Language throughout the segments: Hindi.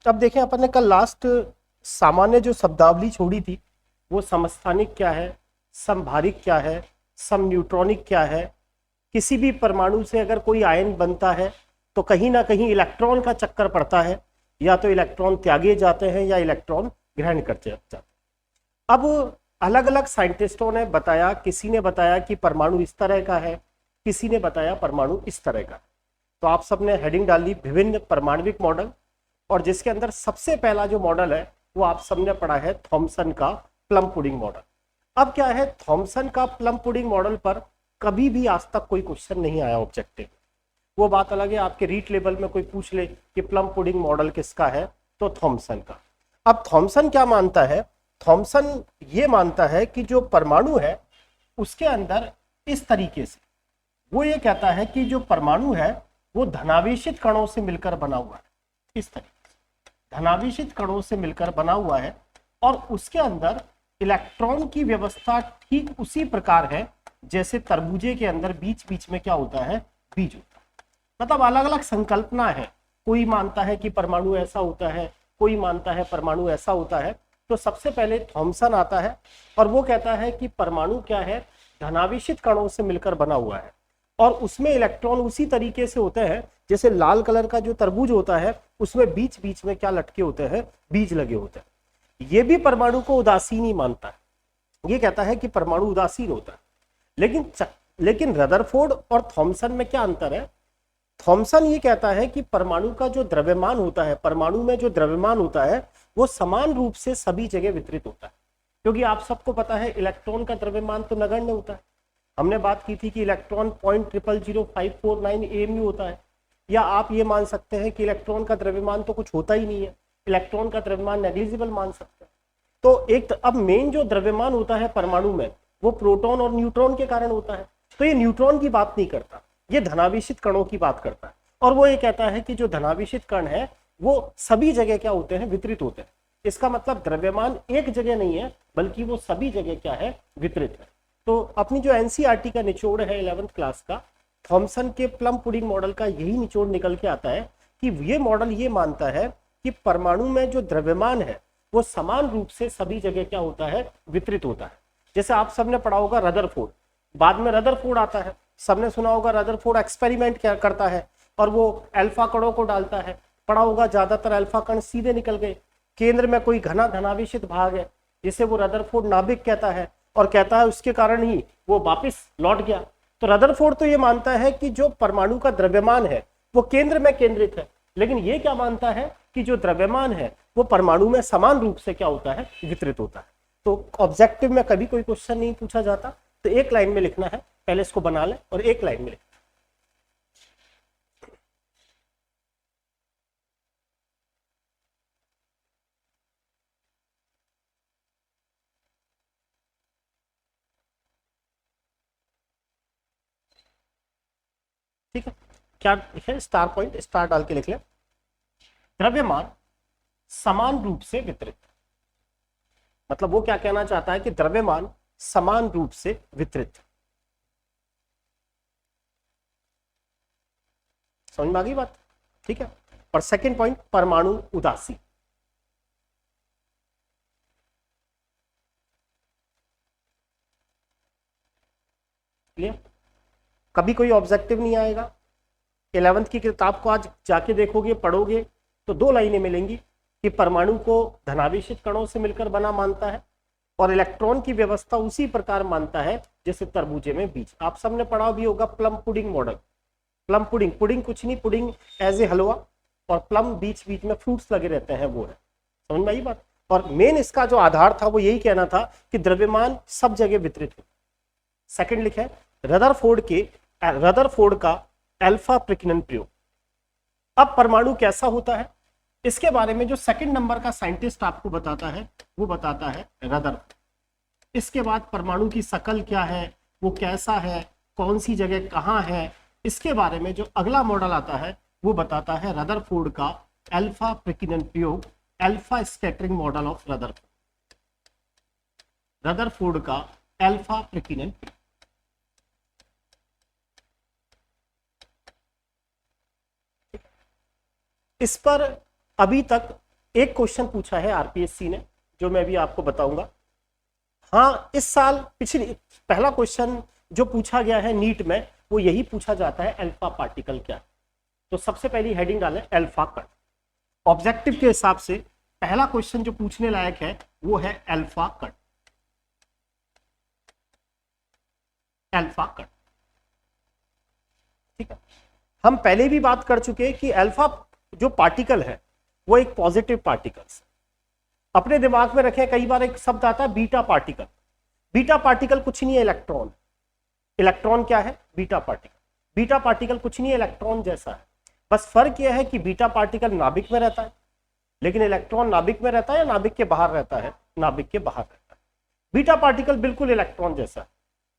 अब देखें, अपन ने कल लास्ट सामान्य जो शब्दावली छोड़ी थी वो समस्थानिक क्या है, समभारिक क्या है, सम न्यूट्रॉनिक क्या है। किसी भी परमाणु से अगर कोई आयन बनता है तो कहीं ना कहीं इलेक्ट्रॉन का चक्कर पड़ता है, या तो इलेक्ट्रॉन त्यागे जाते हैं या इलेक्ट्रॉन ग्रहण करते जाते हैं। अब अलग अलग साइंटिस्टों ने बताया, किसी ने बताया कि परमाणु इस तरह का है, किसी ने बताया परमाणु इस तरह का। तो आप सबने हेडिंग डाली विभिन्न परमाणविक मॉडल, और जिसके अंदर सबसे पहला जो मॉडल है वो आप सबने पढ़ा है थॉमसन का प्लम पुडिंग मॉडल। अब क्या है, थॉमसन का प्लम पुडिंग मॉडल पर कभी भी आज तक कोई क्वेश्चन नहीं आया ऑब्जेक्टिव। वो बात अलग है, आपके रीट लेवल में कोई पूछ ले कि प्लम पुडिंग मॉडल किसका है, तो थॉमसन का। अब थॉमसन क्या मानता है, थॉमसन ये मानता है कि जो परमाणु है उसके अंदर इस तरीके से, वो ये कहता है कि जो परमाणु है वो धनावेशित कणों से मिलकर बना हुआ है, इस तरीके से धनावेशित कणों से मिलकर बना हुआ है, और उसके अंदर इलेक्ट्रॉन की व्यवस्था ठीक उसी प्रकार है जैसे तरबूजे के अंदर बीच बीच में क्या होता है, बीज होता है। मतलब अलग अलग संकल्पना है, कोई मानता है कि परमाणु ऐसा होता है, कोई मानता है परमाणु ऐसा होता है। तो सबसे पहले थॉमसन आता है और वो कहता है कि परमाणु क्या है, धनावेशित कणों से मिलकर बना हुआ है, और उसमें इलेक्ट्रॉन उसी तरीके से होते हैं जैसे लाल कलर का जो तरबूज होता है उसमें बीच बीच में क्या लटके होते हैं, बीज लगे होते हैं। ये भी परमाणु को उदासीन ही मानता है, ये कहता है कि परमाणु उदासीन होता है। लेकिन रदरफोर्ड और थॉमसन में क्या अंतर है, थॉमसन ये कहता है कि परमाणु का जो द्रव्यमान होता है, परमाणु में जो द्रव्यमान होता है वो समान रूप से सभी जगह वितरित होता है। क्योंकि आप सबको पता है इलेक्ट्रॉन का द्रव्यमान तो नगण्य होता है। हमने बात की थी कि इलेक्ट्रॉन 0.0000549 AMU होता है, या आप ये मान सकते हैं कि इलेक्ट्रॉन का द्रव्यमान तो कुछ होता ही नहीं है, इलेक्ट्रॉन का द्रव्यमान नेग्लिजिबल मान सकते हैं। तो एक अब मेन जो द्रव्यमान होता है परमाणु में वो प्रोटॉन और न्यूट्रॉन के कारण होता है। तो ये न्यूट्रॉन की बात नहीं करता, ये धनावेशित कणों की बात करता है। और वो ये कहता है कि जो धनावेशित कण है वो सभी जगह क्या होते हैं, वितरित होते हैं। इसका मतलब द्रव्यमान एक जगह नहीं है बल्कि वो सभी जगह क्या है, वितरित है। तो अपनी जो एनसीईआरटी का निचोड़ है 11th क्लास का, थॉमसन के प्लम पुडिंग मॉडल का यही निचोड़ निकल के आता है कि ये मॉडल ये मानता है कि परमाणु में जो द्रव्यमान है वो समान रूप से सभी जगह क्या होता है, वितरित होता है। जैसे आप सबने पढ़ा होगा रदरफोर्ड, बाद में रदरफोर्ड आता है, सबने सुना होगा रदरफोर्ड एक्सपेरिमेंट क्या करता है और वो अल्फा कणों को डालता है, पढ़ा होगा ज्यादातर अल्फा कण सीधे निकल गए, केंद्र में कोई घना धनावेशित भाग है जिसे वो रदरफोर्ड नाभिक कहता है, और कहता है उसके कारण ही वो वापस लौट गया। तो रदरफोर्ड तो ये मानता है कि जो परमाणु का द्रव्यमान है वो केंद्र में केंद्रित है, लेकिन ये क्या मानता है कि जो द्रव्यमान है वो परमाणु में समान रूप से क्या होता है, वितरित होता है। तो ऑब्जेक्टिव में कभी कोई क्वेश्चन नहीं पूछा जाता, तो एक लाइन में लिखना है, पहले इसको बना ले और एक लाइन में लिख। ठीक है, क्या लिखे, स्टार पॉइंट स्टार डाल के लिख ले। द्रव्यमान समान रूप से वितरित, मतलब वो क्या कहना चाहता है कि द्रव्यमान समान रूप से वितरित। समझ में आ गई बात? ठीक है। और सेकंड पॉइंट, परमाणु उदासीन। क्लियर? कभी कोई ऑब्जेक्टिव नहीं आएगा। 11th की किताब को आज जाके देखोगे, पढ़ोगे तो दो लाइनें मिलेंगी कि परमाणु को धनावेशित कणों से मिलकर बना मानता है और इलेक्ट्रॉन की व्यवस्था उसी प्रकार मानता है जैसे तरबूजे में बीज। आप सबने पढ़ा भी होगा plum pudding model. Plum pudding, pudding कुछ नहीं, पुडिंग एज ए हलवा, और प्लम बीच बीच में फ्रूट्स लगे रहते हैं, वो है। समझ में आई बात? और मेन इसका जो आधार था वो यही कहना था कि द्रव्यमान सब जगह वितरित हो। सेकंड लिखा है रदरफोर्ड का अल्फा प्रकीर्णन प्रयोग। अब परमाणु कैसा होता है इसके बारे में जो सेकंड नंबर का साइंटिस्ट आपको बताता है वो बताता है रदरफोर्ड। इसके बाद परमाणु की शकल क्या है, वो कैसा है, कौन सी जगह कहाँ है, इसके बारे में जो अगला मॉडल आता है वो बताता है रदरफोर्ड का अल्फा प्रकीर्णन प्रयोग, alpha scattering model of Rutherford का अल्फा प्रकीर्णन। इस पर अभी तक एक क्वेश्चन पूछा है आरपीएससी ने, जो मैं भी आपको बताऊंगा। हाँ, इस साल पिछली पहला क्वेश्चन जो पूछा गया है नीट में, वो यही पूछा जाता है अल्फा पार्टिकल क्या है। तो सबसे पहली हेडिंग डालें अल्फा कण। ऑब्जेक्टिव के हिसाब से पहला क्वेश्चन जो पूछने लायक है वो है अल्फा कण। अल्फा कण, ठीक है। हम पहले भी बात कर चुके हैं कि अल्फा जो पार्टिकल है वो एक पॉजिटिव पार्टिकल है। अपने दिमाग में रखें, कई बार एक शब्द आता है बीटा पार्टिकल। बीटा पार्टिकल कुछ नहीं है, इलेक्ट्रॉन। इलेक्ट्रॉन क्या है? Beta particle. बीटा पार्टिकल कुछ नहीं है, इलेक्ट्रॉन जैसा है। बस फर्क यह है कि बीटा पार्टिकल नाभिक में रहता है, लेकिन इलेक्ट्रॉन नाभिक में रहता है या नाभिक के बाहर रहता है? नाभिक के बाहर रहता है। बीटा पार्टिकल बिल्कुल इलेक्ट्रॉन जैसा है,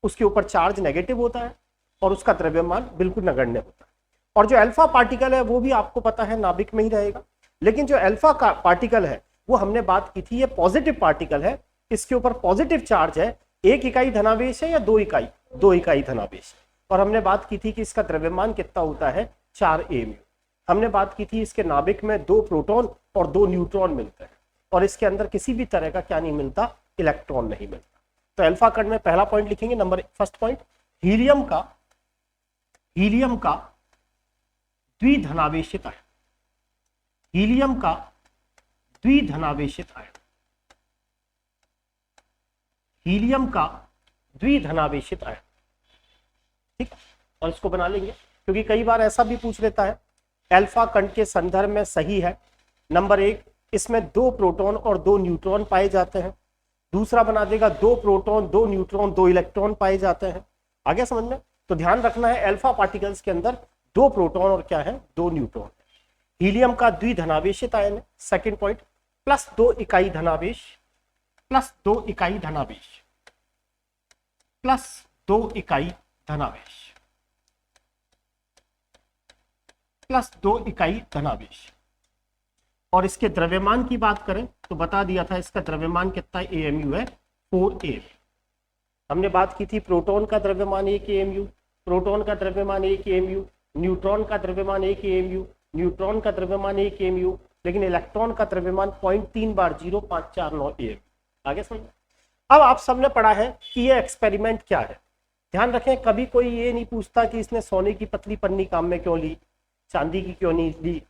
उसके ऊपर चार्ज नेगेटिव होता है और उसका द्रव्यमान बिल्कुल नगण्य होता है। और जो अल्फा पार्टिकल है वो भी आपको पता है नाभिक में ही रहेगा, लेकिन जो अल्फा का पार्टिकल है वो हमने बात की थी, ये पॉजिटिव पार्टिकल है, इसके ऊपर पॉजिटिव चार्ज है। 1 इकाई धनावेश है या 2 इकाई? 2 इकाई धनावेश। और हमने बात की थी कि इसका द्रव्यमान कितना होता है? 4 AMU। हमने बात की थी इसके नाभिक में 2 प्रोटॉन और 2 न्यूट्रॉन मिलते हैं, और इसके अंदर किसी भी तरह का क्या नहीं मिलता? इलेक्ट्रॉन नहीं मिलता। तो अल्फा कण में पहला पॉइंट लिखेंगे, नंबर फर्स्ट पॉइंट, हीलियम का द्विधनावेशित आयन। हीलियम का द्विधनावेशित आयन। हीलियम का द्विधनावेशित आयन, ठीक। और इसको बना लेंगे, क्योंकि कई बार ऐसा भी पूछ लेता है अल्फा कण के संदर्भ में सही है। नंबर 1, इसमें 2 प्रोटॉन और 2 न्यूट्रॉन पाए जाते हैं। दूसरा बना देगा 2 प्रोटॉन 2 न्यूट्रॉन 2 इलेक्ट्रॉन पाए जाते हैं। आगे समझ में? तो ध्यान रखना है अल्फा पार्टिकल्स के अंदर 2 प्रोटॉन और क्या है? 2 न्यूट्रॉन। हीलियम का द्विधनावेशित आयन है। सेकेंड पॉइंट, +2 इकाई धनावेश, +2 इकाई धनावेश, +2 इकाई धनावेश, +2 इकाई धनावेश। और इसके द्रव्यमान की बात करें तो बता दिया था इसका द्रव्यमान कितना AMU है? 4 AMU। हमने बात की थी प्रोटॉन का द्रव्यमान 1 AMU, प्रोटॉन का द्रव्यमान 1 AMU, न्यूट्रॉन का द्रव्यमान 1 AMU, न्यूट्रॉन का द्रव्यमान 1 AMU, लेकिन इलेक्ट्रॉन का द्रव्यमान 0.3 बार 0549 AMU। आगे समझ। अब आप सबने पढ़ा है कि ये एक्सपेरिमेंट क्या है। ध्यान रखें, कभी कोई ये नहीं पूछता कि इसने सोने की पतली पन्नी काम में क्यों ली, चांदी की क्यों नहीं ली,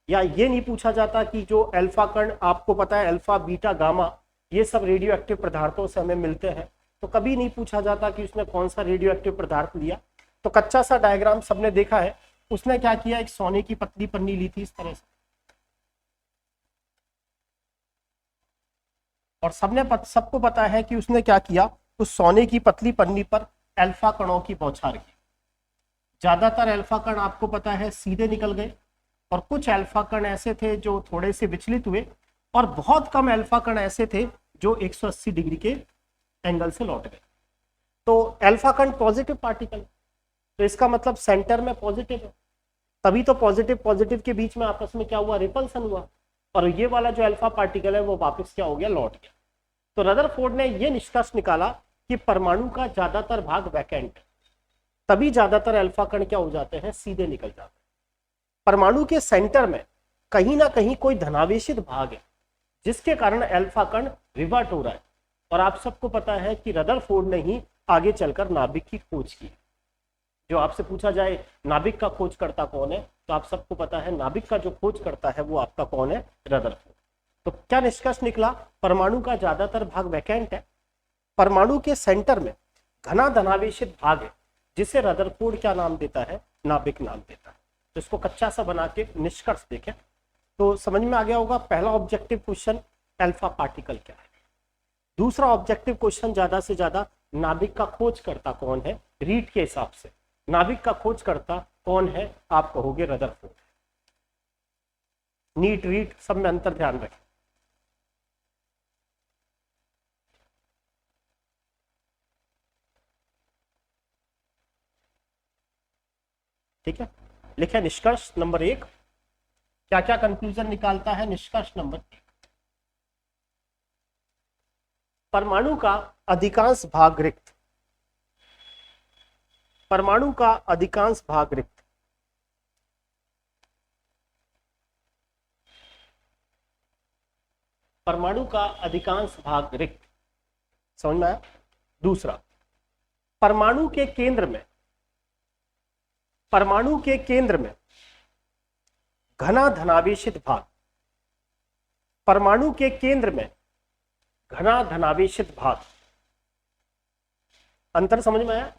या ये नहीं पूछा जाता कि जो अल्फा कण, आपको पता है अल्फा बीटा गामा ये सब रेडियो एक्टिव पदार्थों से हमें मिलते हैं, तो कभी नहीं पूछा जाता कि उसने कौन सा रेडियो एक्टिव पदार्थ लिया। तो कच्चा सा डायग्राम सबने देखा है। उसने क्या किया, एक सोने की पतली पन्नी ली थी इस तरह से, और सबको पता है कि उसने क्या किया, उस सोने की पतली पन्नी पर अल्फा कणों की बौछार की। ज्यादातर अल्फा कण आपको पता है सीधे निकल गए, और कुछ अल्फा कण ऐसे थे जो थोड़े से विचलित हुए, और बहुत कम अल्फा कण ऐसे थे जो 180 डिग्री के एंगल से लौट गए। तो अल्फा कण पॉजिटिव पार्टिकल, तो इसका मतलब सेंटर में पॉजिटिव है, तभी तो पॉजिटिव के बीच में आपस में क्या हुआ? रिपल्सन हुआ, और ये वाला जो अल्फा पार्टिकल है वो वापस क्या हो गया? लौट गया। तो रदरफोर्ड ने ये निष्कर्ष निकाला कि परमाणु का ज्यादातर भाग वैकेंट है, तभी ज्यादातर अल्फा कण क्या हो जाते हैं? सीधे निकल जाते हैं। परमाणु के सेंटर में कहीं ना कहीं कोई धनावेशित भाग है, जिसके कारण अल्फा कण रिवर्ट हो रहा है। और आप सबको पता है कि रदरफोर्ड ने ही आगे चलकर नाभिक की खोज की। जो आपसे पूछा जाए नाभिक का खोजकर्ता कौन है, तो आप सबको पता है नाभिक का जो खोज करता है वो आपका कौन है? रदरफोर्ड। तो क्या निष्कर्ष निकला? परमाणु का ज्यादातर भाग वैकेंट है, परमाणु के सेंटर में घना धनावेशित भाग है, जिसे रदरफोर्ड क्या नाम देता है? नाभिक नाम देता है। तो इसको कच्चा सा बना के निष्कर्ष देखें तो समझ में आ गया होगा। पहला ऑब्जेक्टिव क्वेश्चन अल्फा पार्टिकल क्या है। दूसरा ऑब्जेक्टिव क्वेश्चन ज्यादा से ज्यादा नाभिक का खोजकर्ता कौन है? रीड के हिसाब से नाभिक का खोजकर्ता कौन है? आप कहोगे रदरफोर्ड। नीट रीड सब में अंतर ध्यान रखें। ठीक है, लिखे निष्कर्ष नंबर 1। क्या क्या कंक्लूजन निकालता है निष्कर्ष नंबर 1? परमाणु का अधिकांश भाग रिक्त, परमाणु का अधिकांश भाग रिक्त, परमाणु का अधिकांश भाग रिक्त। समझ में आया? दूसरा, परमाणु के केंद्र में घना धनावेशित भाग। परमाणु के केंद्र में घना धनावेशित भाग। अंतर समझ में आया?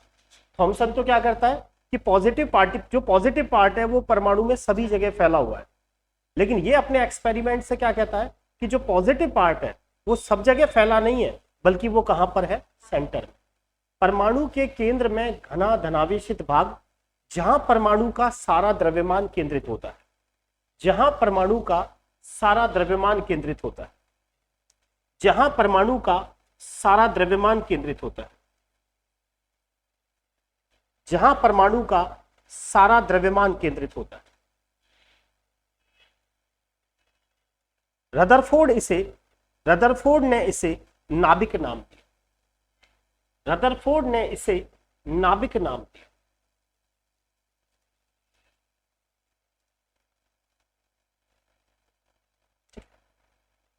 थॉमसन तो क्या करता है कि जो पॉजिटिव पार्ट है वो परमाणु में सभी जगह फैला हुआ है, लेकिन ये अपने एक्सपेरिमेंट से क्या कहता है कि जो पॉजिटिव पार्ट है वो सब जगह फैला नहीं है, बल्कि वो कहां पर है? सेंटर में। परमाणु के केंद्र में घना धनावेशित भाग, जहां परमाणु का सारा द्रव्यमान केंद्रित होता है। जहां परमाणु का सारा द्रव्यमान केंद्रित होता है। जहां परमाणु का सारा द्रव्यमान केंद्रित होता है। जहां परमाणु का सारा द्रव्यमान केंद्रित होता है। रदरफोर्ड ने इसे नाभिक नाम दिया। रदरफोर्ड ने इसे नाभिक नाम दिया।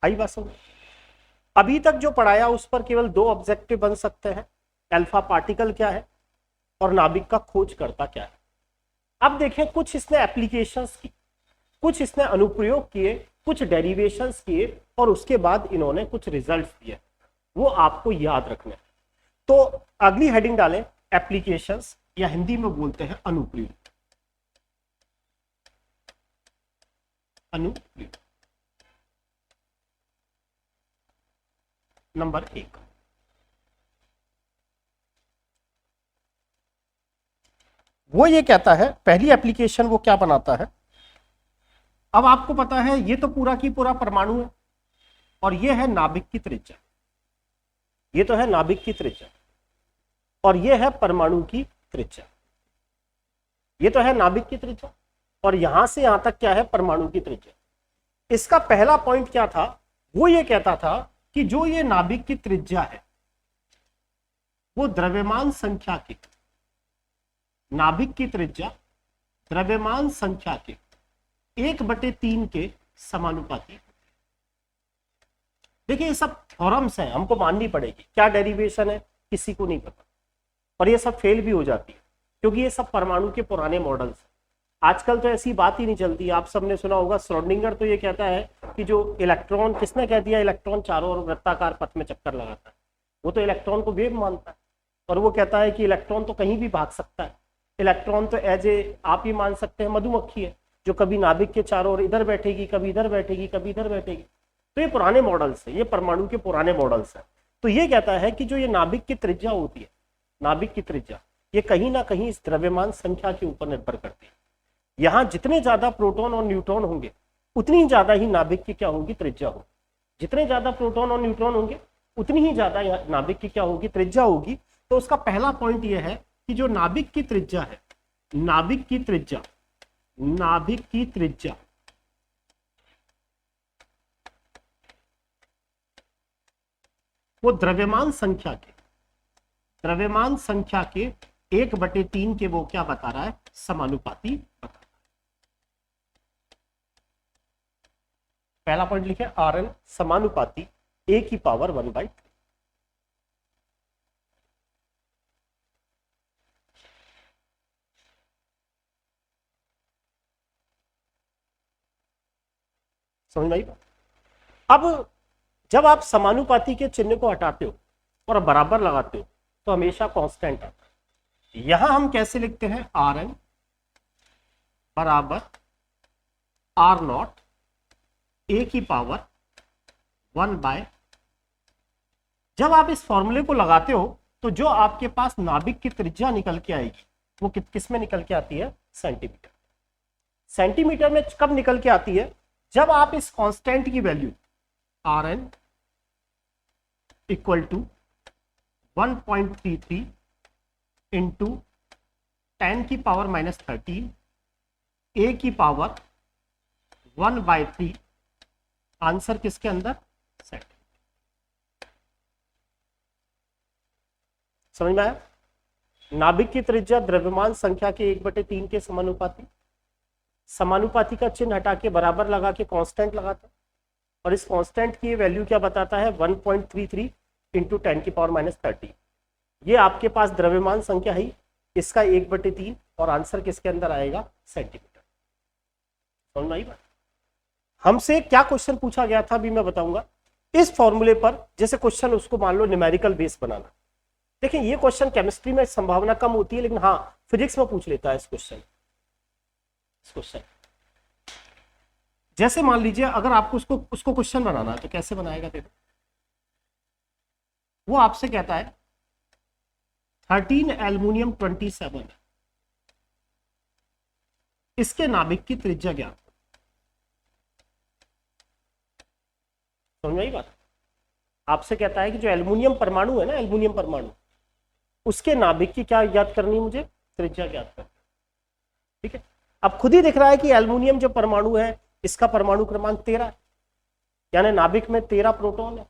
आई बात समझ? अभी तक जो पढ़ाया उस पर केवल 2 ऑब्जेक्टिव बन सकते हैं, अल्फा पार्टिकल क्या है और नाभिक का खोजकर्ता क्या है। अब देखें, कुछ इसने एप्लीकेशंस की, कुछ इसने अनुप्रयोग किए, कुछ डेरिवेशंस किए और उसके बाद इन्होंने कुछ रिजल्ट्स दिए, वो आपको याद रखने। तो अगली हेडिंग डालें एप्लीकेशंस, या हिंदी में बोलते हैं अनुप्रयोग। अनुप्रयोग नंबर 1। वो ये कहता है, पहली एप्लीकेशन वो क्या बनाता है। अब आपको पता है ये तो पूरा की पूरा परमाणु है और ये है नाभिक की त्रिज्या। ये तो है नाभिक की त्रिज्या और ये है परमाणु की त्रिज्या। ये तो है नाभिक की त्रिज्या और यहां से यहां तक क्या है? परमाणु की त्रिज्या। इसका पहला पॉइंट क्या था? वो ये कहता था कि जो ये नाभिक की त्रिज्या है वो द्रव्यमान संख्या की, नाभिक की त्रिज्या द्रव्यमान संख्या के 1/3 के समानुपाती। देखिए ये सब थ्योरम्स हैं, हमको माननी पड़ेगी। क्या डेरिवेशन है किसी को नहीं पता और ये सब फेल भी हो जाती है क्योंकि ये सब परमाणु के पुराने मॉडल्स हैं। आजकल तो ऐसी बात ही नहीं चलती। आप सबने सुना होगा श्रोडिंगर तो ये कहता है कि जो इलेक्ट्रॉन, किसने कह दिया इलेक्ट्रॉन चारों ओर वृत्ताकार पथ में चक्कर लगाता है? वो तो इलेक्ट्रॉन को वेव मानता है और वो कहता है कि इलेक्ट्रॉन तो कहीं भी भाग सकता है। इलेक्ट्रॉन तो एज ए, आप ही मान सकते हैं, मधुमक्खी है जो कभी नाभिक के चारों ओर इधर बैठेगी, कभी इधर बैठेगी, कभी इधर बैठेगी। तो ये पुराने मॉडल्स है, ये परमाणु के पुराने मॉडल्स है। तो ये कहता है कि जो ये नाभिक की त्रिज्या होती है, नाभिक की त्रिज्या, ये कहीं ना कहीं इस द्रव्यमान संख्या के ऊपर निर्भर करती है। यहाँ जितने ज्यादा प्रोटॉन और न्यूट्रॉन होंगे उतनी ज्यादा ही नाभिक की क्या होगी? त्रिज्या होगी। जितने ज्यादा प्रोटॉन और न्यूट्रॉन होंगे उतनी ही ज्यादा नाभिक की क्या होगी? त्रिज्या होगी। तो उसका पहला पॉइंट यह है कि जो नाभिक की त्रिज्या है, नाभिक की त्रिज्या वो द्रव्यमान संख्या के 1/3 के वो क्या बता रहा है? समानुपाती बता रहा है। पहला पॉइंट लिखे Rn समानुपाती a⁻⁴ समझ में आई? अब जब आप समानुपाती के चिन्ह को हटाते हो और बराबर लगाते हो तो हमेशा कांस्टेंट आता है। यहां हम कैसे लिखते हैं? Rn बराबर R0 a⁻⁴। जब आप इस फॉर्मूले को लगाते हो तो जो आपके पास नाभिक की त्रिज्या निकल के आएगी वो किस में निकल के आती है? सेंटीमीटर। सेंटीमीटर में कब निकल के आती है? जब आप इस कांस्टेंट की value Rn equal to 1.33 into 10⁻⁻13 a⁻⁴ answer किसके अंदर? सेट। समझ में आया? नाभिक की त्रिज्या द्रव्यमान संख्या के 1/3 के समानुपाती। समानुपाती का चिन्ह हटा के बराबर लगा के कांस्टेंट लगाते। और इस कांस्टेंट की वैल्यू क्या बताता है 1.33 इंटू 10⁻³ ये आपके पास द्रव्यमान संख्या है, इसका 1/3 और आंसर किसके अंदर आएगा सेंटीमीटर। समझ में आई बात। हमसे क्या क्वेश्चन पूछा गया था अभी मैं बताऊंगा। इस फॉर्मूले पर जैसे क्वेश्चन उसको मान लो न्यूमेरिकल बेस बनाना। देखिए ये क्वेश्चन केमिस्ट्री में संभावना कम होती है, लेकिन हाँ फिजिक्स में पूछ लेता है इस क्वेश्चन। जैसे मान लीजिए अगर आपको उसको क्वेश्चन बनाना है तो कैसे बनाएगा देखो। वो आपसे कहता है 13 एल्युमिनियम 27 इसके नाभिक की त्रिज्या ज्ञात। समझ में आई बात। आपसे कहता है कि जो एल्युमिनियम परमाणु है ना, एल्युमिनियम परमाणु, उसके नाभिक की क्या ज्ञात करनी है मुझे, त्रिज्या ज्ञात करनी। ठीक है, अब खुद ही दिख रहा है कि एल्युमिनियम जो परमाणु है इसका परमाणु क्रमांक 13 है, यानी नाभिक में 13 प्रोटॉन है।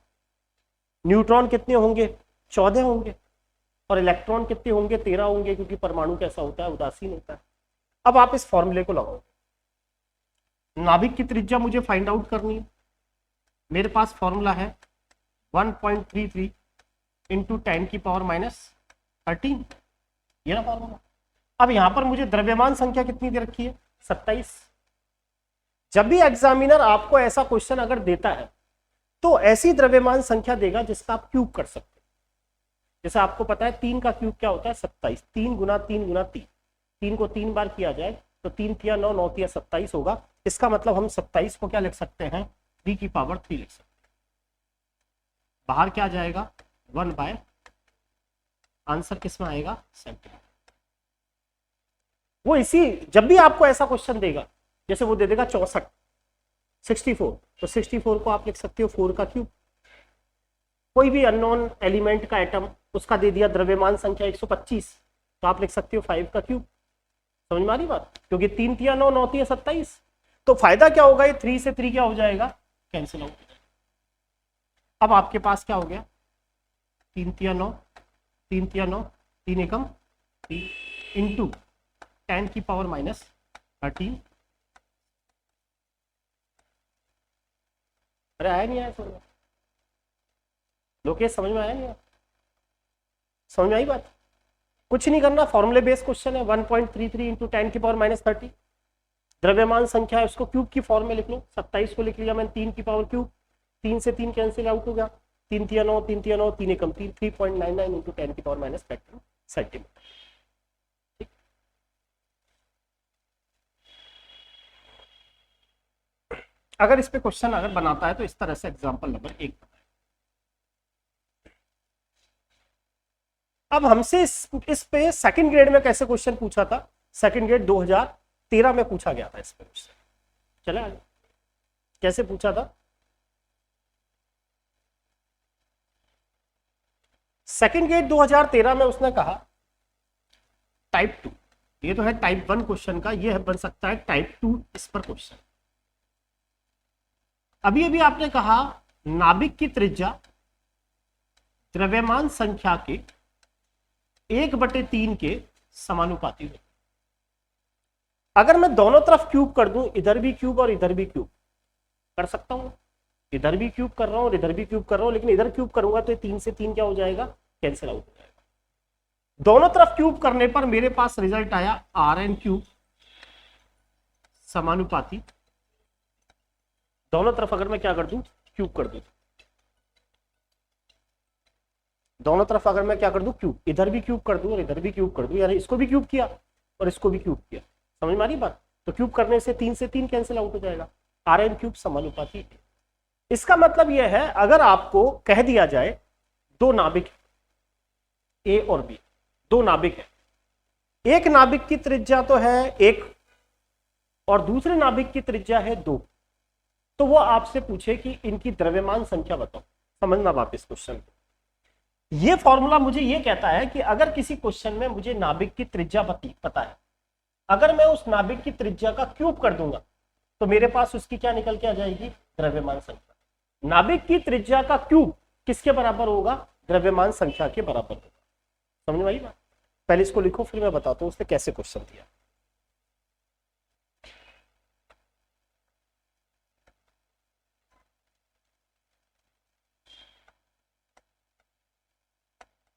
न्यूट्रॉन कितने होंगे, 14 होंगे, और इलेक्ट्रॉन कितने होंगे, 13 होंगे, क्योंकि परमाणु कैसा होता है, उदासीन होता है। अब आप इस फॉर्मूले को लगाओ, नाभिक की त्रिज्या मुझे फाइंड आउट करनी है। मेरे पास फॉर्मूला है 1.33 इंटू 10⁻⁻13, ये ना फॉर्मूला। अब यहां पर मुझे द्रव्यमान संख्या कितनी दे रखी है, 27। जब भी एग्जामिनर आपको ऐसा क्वेश्चन अगर देता है तो ऐसी द्रव्यमान संख्या देगा जिसका आप क्यूब कर सकते हैं। जैसे आपको पता है 3 का क्यूब क्या होता है, 27। 3 गुना 3 गुना 3, 3 को 3 बार किया जाए तो 3 तिया 9, 9 तिया 27 होगा। इसका मतलब हम 27 को क्या लिख सकते हैं, 3⁻³ लिख सकते हैं। बाहर क्या जाएगा 1/, आंसर किसमें आएगा, सेंटीमीटर। वो इसी जब भी आपको ऐसा क्वेश्चन देगा, जैसे वो दे देगा 64, 64, तो 64 को आप लिख सकते हो 4 का क्यूब। कोई भी अननोन एलिमेंट का एटम, उसका दे दिया द्रव्यमान संख्या 125, तो आप लिख सकते हो 5 का क्यूब। समझ में आ रही बात, क्योंकि 3 तिया 9, 9 तिया 27। तो फायदा क्या होगा, ये 3 से 3 क्या हो जाएगा, कैंसिल आउट। अब आपके पास क्या हो गया, 3 तिया 9, 3 तिया 9, 3 एकम 3 इंटू 10⁻⁻13। अरे आया नहीं, आया समझ में, लोकेश समझ में आया नहीं आया? समझ में आई बात। कुछ नहीं करना, फॉर्मूले बेस्ड क्वेश्चन है। 1.33 इंटू 10⁻⁻13 द्रव्यमान संख्या है, उसको क्यूब की फॉर्म में लिख लो। 27 को लिख लिया मैंने 3⁻³ 3 से 3 कैंसिल आउट हो गया, 3 तिया 9, 3 तिया 9, 3 एकम 3, 3.99 इंटू 10⁻⁻13 सेंटीमीटर। अगर इस पे क्वेश्चन अगर बनाता है तो इस तरह से एग्जांपल नंबर 1। अब हमसे इस पे सेकंड ग्रेड में कैसे क्वेश्चन पूछा था, सेकंड ग्रेड 2013 में पूछा गया था इस पे क्वेश्चन। चले आगे, कैसे पूछा था। सेकंड ग्रेड 2013 में उसने कहा टाइप 2, ये तो है टाइप 1 क्वेश्चन का, ये बन सकता है टाइप 2 इस पर क्वेश्चन। अभी अभी आपने कहा नाभिक की त्रिज्या द्रव्यमान संख्या के 1/3 के समानुपाती है। अगर मैं दोनों तरफ क्यूब कर दूं, इधर भी क्यूब और इधर भी क्यूब कर सकता हूं, इधर भी क्यूब कर रहा हूं और इधर भी क्यूब कर रहा हूं, लेकिन इधर क्यूब करूंगा तो 3 से 3 क्या हो जाएगा, कैंसिल आउट हो जाएगा। दोनों तरफ क्यूब करने पर मेरे पास रिजल्ट आया Rn³ समानुपाती। दोनों तरफ अगर मैं क्या कर दूं, क्यूब कर दूं, दोनों तरफ अगर मैं क्या कर दूं, क्यूब, इधर भी क्यूब कर दूं और इधर भी क्यूब कर दूं, यानी इसको भी क्यूब किया और इसको भी क्यूब किया। समझ में आ रही बात। तो क्यूब करने से 3 से 3 कैंसिल आउट हो जाएगा, Rn³ समानुपाती। इसका मतलब यह है अगर आपको कह दिया जाए दो नाभिक ए और बी, दो नाभिक है, एक नाभिक की त्रिज्या तो है 1 और दूसरे नाभिक की त्रिज्या है 2, तो वो आपसे पूछे कि इनकी द्रव्यमान संख्या बताओ। समझना वापस क्वेश्चन को, ये फॉर्मूला मुझे ये कहता है कि अगर किसी क्वेश्चन में मुझे नाभिक की त्रिज्या पता है, अगर मैं उस नाभिक की त्रिज्या का क्यूब कर दूंगा तो मेरे पास उसकी क्या निकल के आ जाएगी, द्रव्यमान संख्या। नाभिक की त्रिज्या का क्यूब किसके बराबर होगा, द्रव्यमान संख्या के बराबर होगा। समझ में आई बात। पहले इसको लिखो फिर मैं बताता हूं उसने कैसे क्वेश्चन दिया।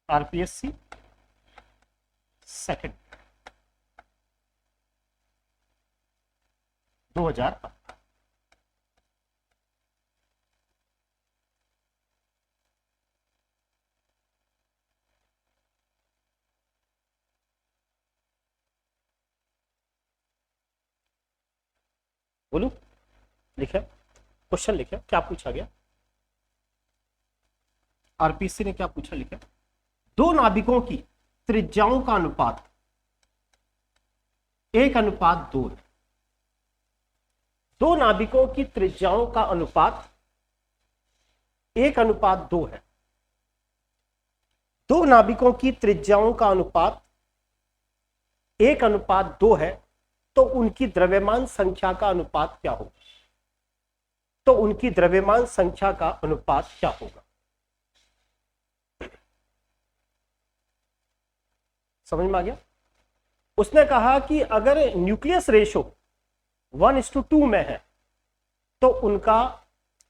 RPSC second 2015। बोलू, लिखे क्वेश्चन, लिखे क्या पूछा गया, आरपीएससी ने क्या पूछा, लिखे दो नाभिकों की त्रिज्याओं का अनुपात 1:2 है। दो नाभिकों की त्रिज्याओं का अनुपात 1:2 है। दो नाभिकों की त्रिज्याओं का अनुपात 1:2 है, तो उनकी द्रव्यमान संख्या का अनुपात क्या होगा? तो उनकी द्रव्यमान संख्या का अनुपात क्या होगा? समझ में आ गया? उसने कहा कि अगर न्यूक्लियस रेशो 1:2 में है तो उनका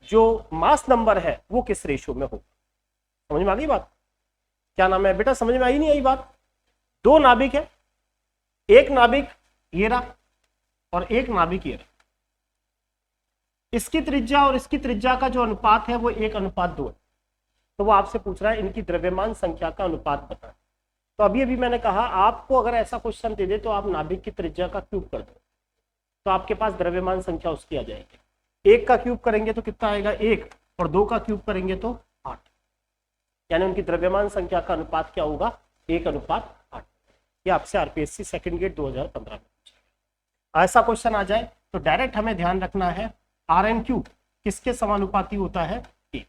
जो मास नंबर है वो किस रेशो में होगा। समझ में आ गई बात? क्या नाम है बेटा, समझ में आई नहीं आई बात? दो नाभिक है, एक नाभिक ये रहा और एक नाभिक ये रहा। इसकी त्रिज्या और इसकी त्रिज्या का जो अनुपात है वो 1:2 है। तो वो आपसे पूछ रहा है इनकी द्रव्यमान संख्या का अनुपात बताएं। तो अभी अभी मैंने कहा आपको अगर ऐसा क्वेश्चन दे दे तो आप नाभिक की त्रिज्या का क्यूब कर दो, तो आपके पास द्रव्यमान संख्या उसकी आ जाएगी। 1 का क्यूब करेंगे तो कितना आएगा 1, और 2 का क्यूब करेंगे तो 8, यानी उनकी द्रव्यमान संख्या का अनुपात क्या होगा 1:8। ये आपसे आरपीएससी सेकंड गेट 2015 में पूछा। ऐसा क्वेश्चन आ जाए तो डायरेक्ट हमें ध्यान रखना है Rn³ किसके समानुपाती होता है 1।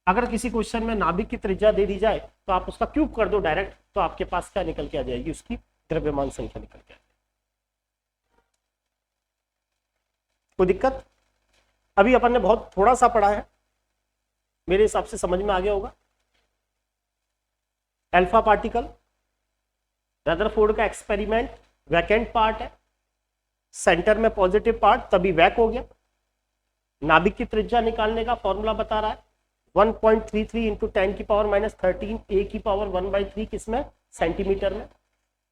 अगर किसी क्वेश्चन में नाभिक की त्रिज्या दे दी जाए तो आप उसका क्यूब कर दो डायरेक्ट, तो आपके पास क्या निकल के आ जाएगी, उसकी द्रव्यमान संख्या निकल के आ जाएगी। कोई दिक्कत? अभी अपन ने बहुत थोड़ा सा पढ़ा है, मेरे हिसाब से समझ में आ गया होगा। अल्फा पार्टिकल, रदरफोर्ड का एक्सपेरिमेंट, वैकेंट पार्ट है, सेंटर में पॉजिटिव पार्ट, तभी वैक हो गया। नाभिक की त्रिज्या निकालने का फॉर्मूला बता रहा है 1.33 इंटू 10⁻13 A⁻1/3 किसमें, सेंटीमीटर में।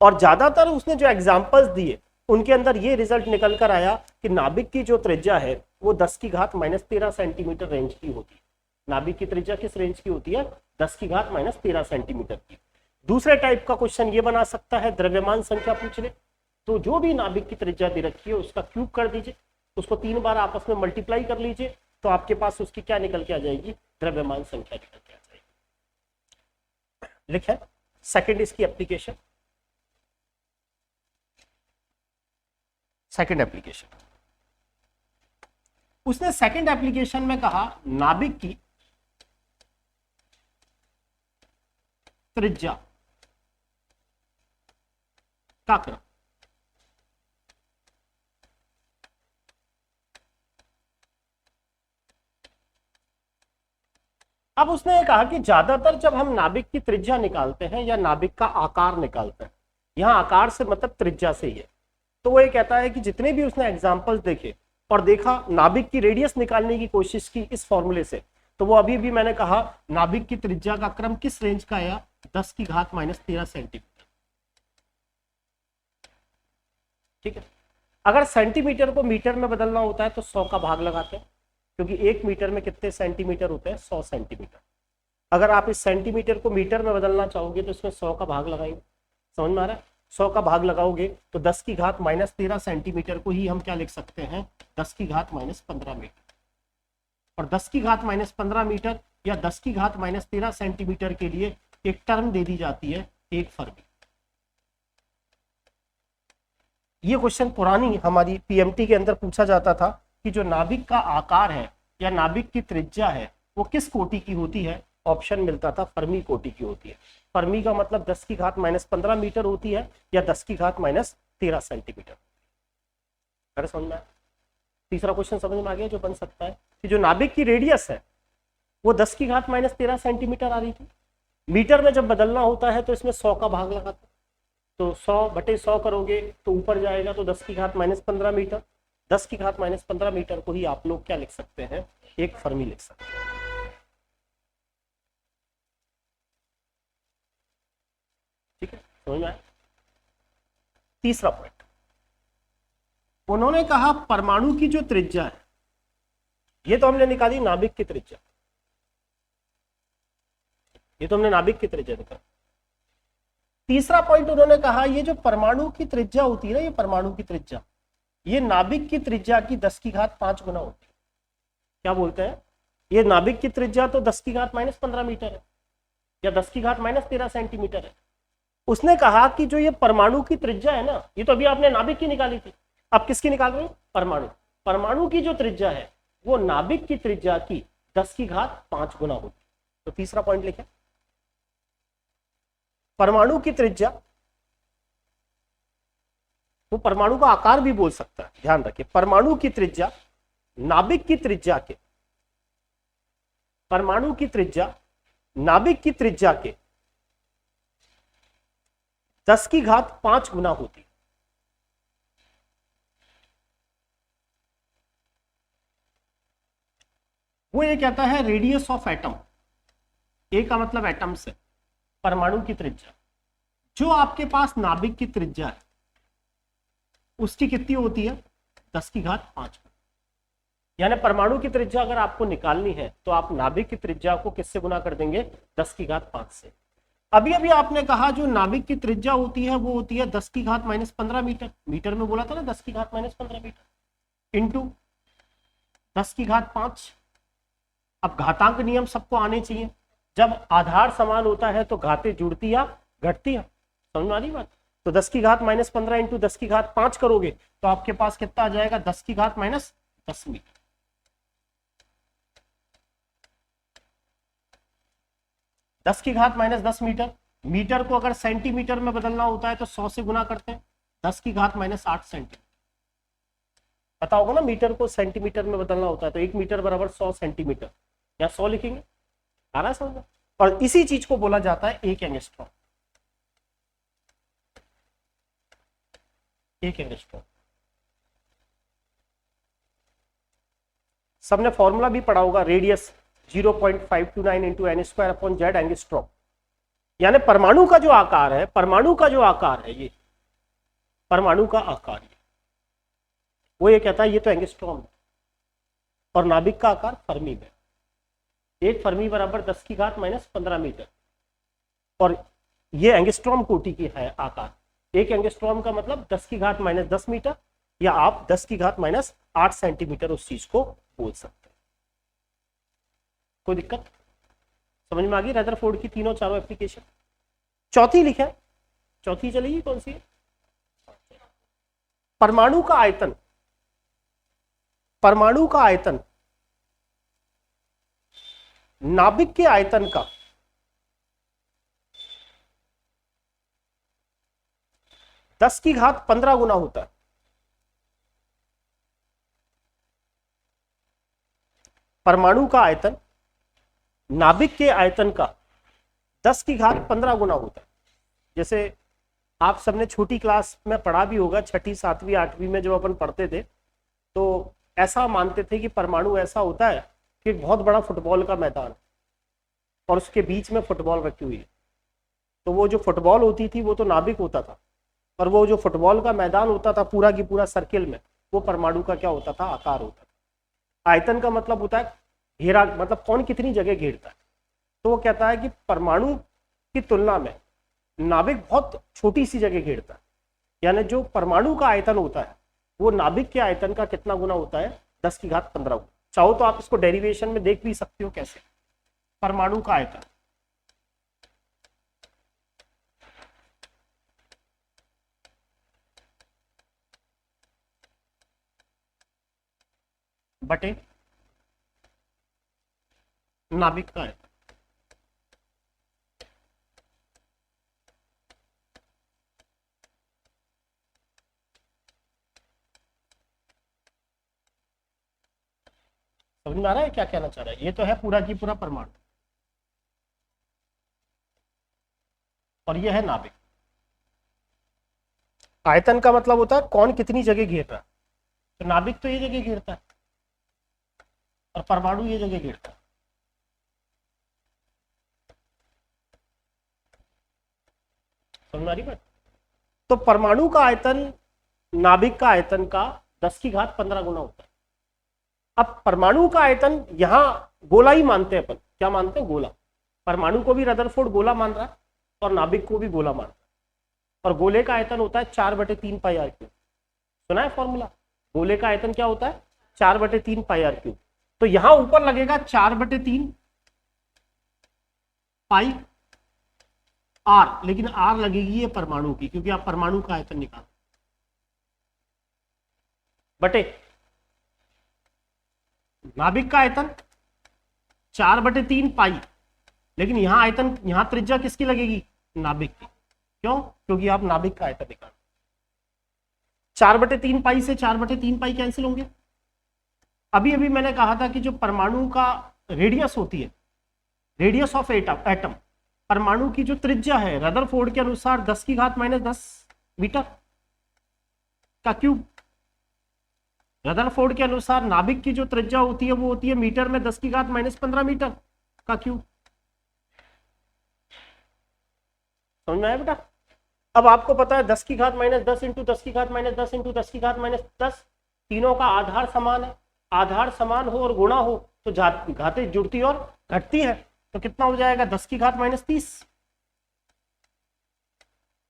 और ज्यादातर उसने जो एग्जांपल्स दिए उनके अंदर ये रिजल्ट निकल कर आया कि नाभिक की जो त्रिज्या है वो 10⁻13 सेंटीमीटर रेंज की होती है। नाभिक की त्रिज्या किस रेंज की होती है, 10⁻13 सेंटीमीटर की। दूसरे टाइप का क्वेश्चन ये बना सकता है, द्रव्यमान संख्या पूछ ले तो जो भी नाभिक की त्रिज्या दे रखी है उसका क्यूब कर दीजिए, उसको 3 बार आपस में मल्टीप्लाई कर लीजिए, तो आपके पास उसकी क्या निकल के आ जाएगी, द्रव्यमान संख्या निकल के आ जाएगी। लिखे सेकंड इसकी एप्लीकेशन, सेकंड एप्लीकेशन उसने सेकंड एप्लीकेशन में कहा नाभिक की त्रिज्या का क्रम। अब उसने कहा कि ज्यादातर जब हम नाभिक की त्रिज्या निकालते हैं या नाभिक का आकार निकालते हैं, यहां आकार से मतलब त्रिज्या से ही है, तो वो ये कहता है कि जितने भी उसने एग्जांपल्स देखे और देखा नाभिक की रेडियस निकालने की कोशिश की इस फॉर्मूले से, तो वो अभी भी मैंने कहा नाभिक की त्रिज्या का क्रम किस रेंज का आया, 10⁻13 सेंटीमीटर। ठीक है, अगर सेंटीमीटर को मीटर में बदलना होता है तो 100 का भाग लगाते हैं, क्योंकि 1 मीटर में कितने सेंटीमीटर होते हैं, 100 सेंटीमीटर। अगर आप इस सेंटीमीटर को मीटर में बदलना चाहोगे तो इसमें 100 का भाग लगाएंगे। समझ में आ रहा है? 100 का भाग लगाओगे तो 10⁻13 सेंटीमीटर को ही हम क्या लिख सकते हैं, 10⁻15 मीटर। और 10⁻15 मीटर या 10⁻13 सेंटीमीटर के लिए एक टर्म दे दी जाती है 1 फर्मी। ये क्वेश्चन पुरानी हमारी पीएमटी के अंदर पूछा जाता था कि जो नाभिक का आकार है या नाभिक की त्रिज्या है वो किस कोटि की होती है, ऑप्शन मिलता था फर्मी कोटि की होती है। फर्मी का मतलब 10⁻15 मीटर होती है या 10⁻13 सेंटीमीटर। अरे समझ में आया? तीसरा क्वेश्चन समझ में आ गया जो बन सकता है कि जो नाभिक की रेडियस है वो 10⁻13 सेंटीमीटर आ रही थी, मीटर में जब बदलना होता है तो इसमें 100 का भाग लगाते, तो 100/100 करोगे तो ऊपर जाएगा तो 10⁻15 मीटर। 10⁻15 मीटर को ही आप लोग क्या लिख सकते हैं, 1 फर्मी लिख सकते हैं। समझ में आया? तीसरा पॉइंट, उन्होंने कहा परमाणु की जो त्रिज्या है, ये तो हमने निकाली नाभिक की त्रिज्या, ये तो हमने नाभिक की त्रिज्या निकाली। तीसरा पॉइंट उन्होंने कहा ये जो परमाणु की त्रिज्या होती है ना, ये परमाणु की त्रिज्या, ये नाभिक की त्रिज्या की 10⁵ गुना होती है। क्या बोलते हैं? ये नाभिक की त्रिज्या तो 10⁻⁻15 मीटर है या 10⁻⁻13 सेंटीमीटर है। उसने कहा कि जो ये परमाणु की त्रिज्या है ना, ये तो अभी आपने नाभिक की निकाली थी, अब किसकी निकाल रहे हो? परमाणु। परमाणु की जो त्रिज्या है वो नाभिक की त्रिज्या की 10⁵ गुना होती है। तो तीसरा पॉइंट लिखे, परमाणु की त्रिज्या, वो परमाणु का आकार भी बोल सकता है, ध्यान रखिए, परमाणु की त्रिज्या नाभिक की त्रिज्या के, परमाणु की त्रिज्या नाभिक की त्रिज्या के 10⁵ गुना होती। वो ये कहता है रेडियस ऑफ एटम, ए का मतलब एटम से, परमाणु की त्रिज्या, जो आपके पास नाभिक की त्रिज्या है उसकी कितनी होती है? 10⁵ यानी परमाणु की त्रिज्या अगर आपको निकालनी है तो आप नाभिक की त्रिज्या को किससे गुना कर देंगे? 10⁵ से। अभी अभी आपने कहा जो नाभिक की त्रिज्या होती है वो होती है 10⁻⁻15 मीटर, मीटर में बोला था ना 10⁻⁻15 मीटर इंटू 10⁵। अब घातांक नियम सबको आने चाहिए, जब आधार समान होता है तो घातें जुड़ती या घटती है, समझ में आ रही बात? तो 10⁻⁻15 इंटू 10⁵ करोगे तो आपके पास कितना आ जाएगा? 10⁻⁻10 मीटर। दस की घात -10 मीटर, मीटर को अगर सेंटीमीटर में बदलना होता है तो 100 से गुना करते हैं, 10⁻⁻8 सेंटीमीटर। पता होगा ना, मीटर को सेंटीमीटर में बदलना होता है तो 1 मीटर बराबर 100 सेंटीमीटर, या 100 लिखेंगे, आ रहा है समझ? और इसी चीज को बोला जाता है 1 एंगस्ट्रॉम। 1 एंगस्ट्रॉम सबने फॉर्मूला भी पढ़ा होगा, रेडियस 0.529 इंटू n² एंगस्ट्रॉम। यानी परमाणु का जो आकार है, परमाणु का जो आकार है, ये परमाणु का आकार, वो ये कहता है ये तो एंगस्ट्रॉम है, और नाभिक का आकार फर्मी में, 1 फर्मी बराबर 10⁻⁻15 मीटर, और ये एंगस्ट्रॉम कोटि की है आकार। 1 एंगस्ट्रॉम का मतलब 10⁻⁻10 मीटर, या आप 10⁻⁸ सेंटीमीटर उस चीज को बोल सकते हैं। कोई दिक्कत समझ में आ गई? रदरफोर्ड की तीनों चारों एप्लीकेशन। चौथी लिखे, चौथी चलेगी कौन सी है? परमाणु का आयतन, परमाणु का आयतन नाभिक के आयतन का 10⁻15 गुना होता है। परमाणु का आयतन नाभिक के आयतन का 10⁻15 गुना होता है। जैसे आप सबने छोटी क्लास में पढ़ा भी होगा, 6ठी 7वीं 8वीं में जब अपन पढ़ते थे तो ऐसा मानते थे कि परमाणु ऐसा होता है कि एक बहुत बड़ा फुटबॉल का मैदान और उसके बीच में फुटबॉल रखी हुई है, तो वो जो फुटबॉल होती थी वो तो नाभिक होता था, पर वो जो फुटबॉल का मैदान होता था पूरा की पूरा सर्किल में, वो परमाणु का क्या होता था? आकार होता था। आयतन का मतलब होता है घेरा, मतलब कौन कितनी जगह घेरता है। तो वो कहता है कि परमाणु की तुलना में नाभिक बहुत छोटी सी जगह घेरता है, यानी जो परमाणु का आयतन होता है वो नाभिक के आयतन का कितना गुना होता है? 10⁻15 गुना। चाहो तो आप इसको डेरिवेशन में देख भी सकते हो कैसे। परमाणु का आयतन बटे नाभिक का आयतन, समझ में आ रहा है क्या कहना चाह रहा है? ये तो है पूरा की पूरा परमाणु, और ये है नाभिक। आयतन का मतलब होता है कौन कितनी जगह घेर रहा है, तो नाभिक तो ये जगह घेरता है और परमाणु ये जगह घेरता है। समझ आ रही बात? तो परमाणु का आयतन नाभिक का आयतन का 10⁻15 गुना होता है। अब परमाणु का आयतन यहां गोला ही मानते हैं अपन, क्या मानते हैं? गोला। परमाणु को भी रदरफोर्ड गोला मान रहा है और नाभिक को भी गोला मान रहा है, और गोले का आयतन होता है 4/3 पाई आर क्यूब। सुना है फॉर्मूला? गोले का आयतन क्या होता है? 4/3 पाई आर क्यूब। तो यहां ऊपर लगेगा 4/3 पाई आर, लेकिन आर लगेगी ये परमाणु की, क्योंकि आप परमाणु का आयतन निकाल बटे नाभिक का आयतन 4/3 पाई, लेकिन यहां आयतन, यहां त्रिज्या किसकी लगेगी? नाभिक की। क्यों? क्योंकि आप नाभिक का आयतन निकाल। 4/3 पाई से 4/3 पाई कैंसिल होंगे। अभी अभी मैंने कहा था कि जो परमाणु का रेडियस होती है, रेडियस ऑफ एटम, परमाणु की जो त्रिज्या है रदरफोर्ड के अनुसार 10⁻−10 मीटर का क्यूब। रदरफोर्ड के अनुसार नाभिक की जो त्रिज्या होती है वो होती है मीटर में 10⁻−15 मीटर का क्यूब। समझ में आया बेटा? अब आपको पता है 10⁻10 इंटू 10⁻10 इंटू 10⁻10, तीनों का आधार समान है। आधार समान हो और गुणा हो तो घातें जुड़ती और घटती है, तो कितना हो जाएगा? 10⁻30,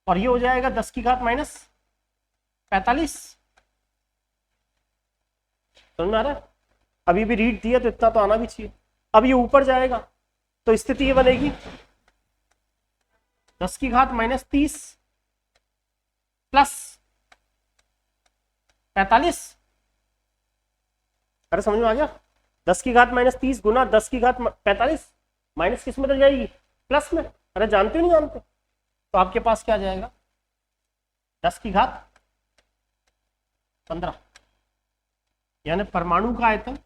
और ये हो जाएगा 10⁻45। समझ में आ रहा है? अभी भी रीड दिया तो इतना तो आना भी चाहिए। अब ये ऊपर जाएगा तो स्थिति ये बनेगी 10⁻30 प्लस 45। अरे समझ में आ गया? 10⁻30 गुना 10⁻45, माइनस किस में चल जाएगी? प्लस में। अरे जानते हो नहीं जानते? तो आपके पास क्या जाएगा? 10⁻15, यानी परमाणु का आयतन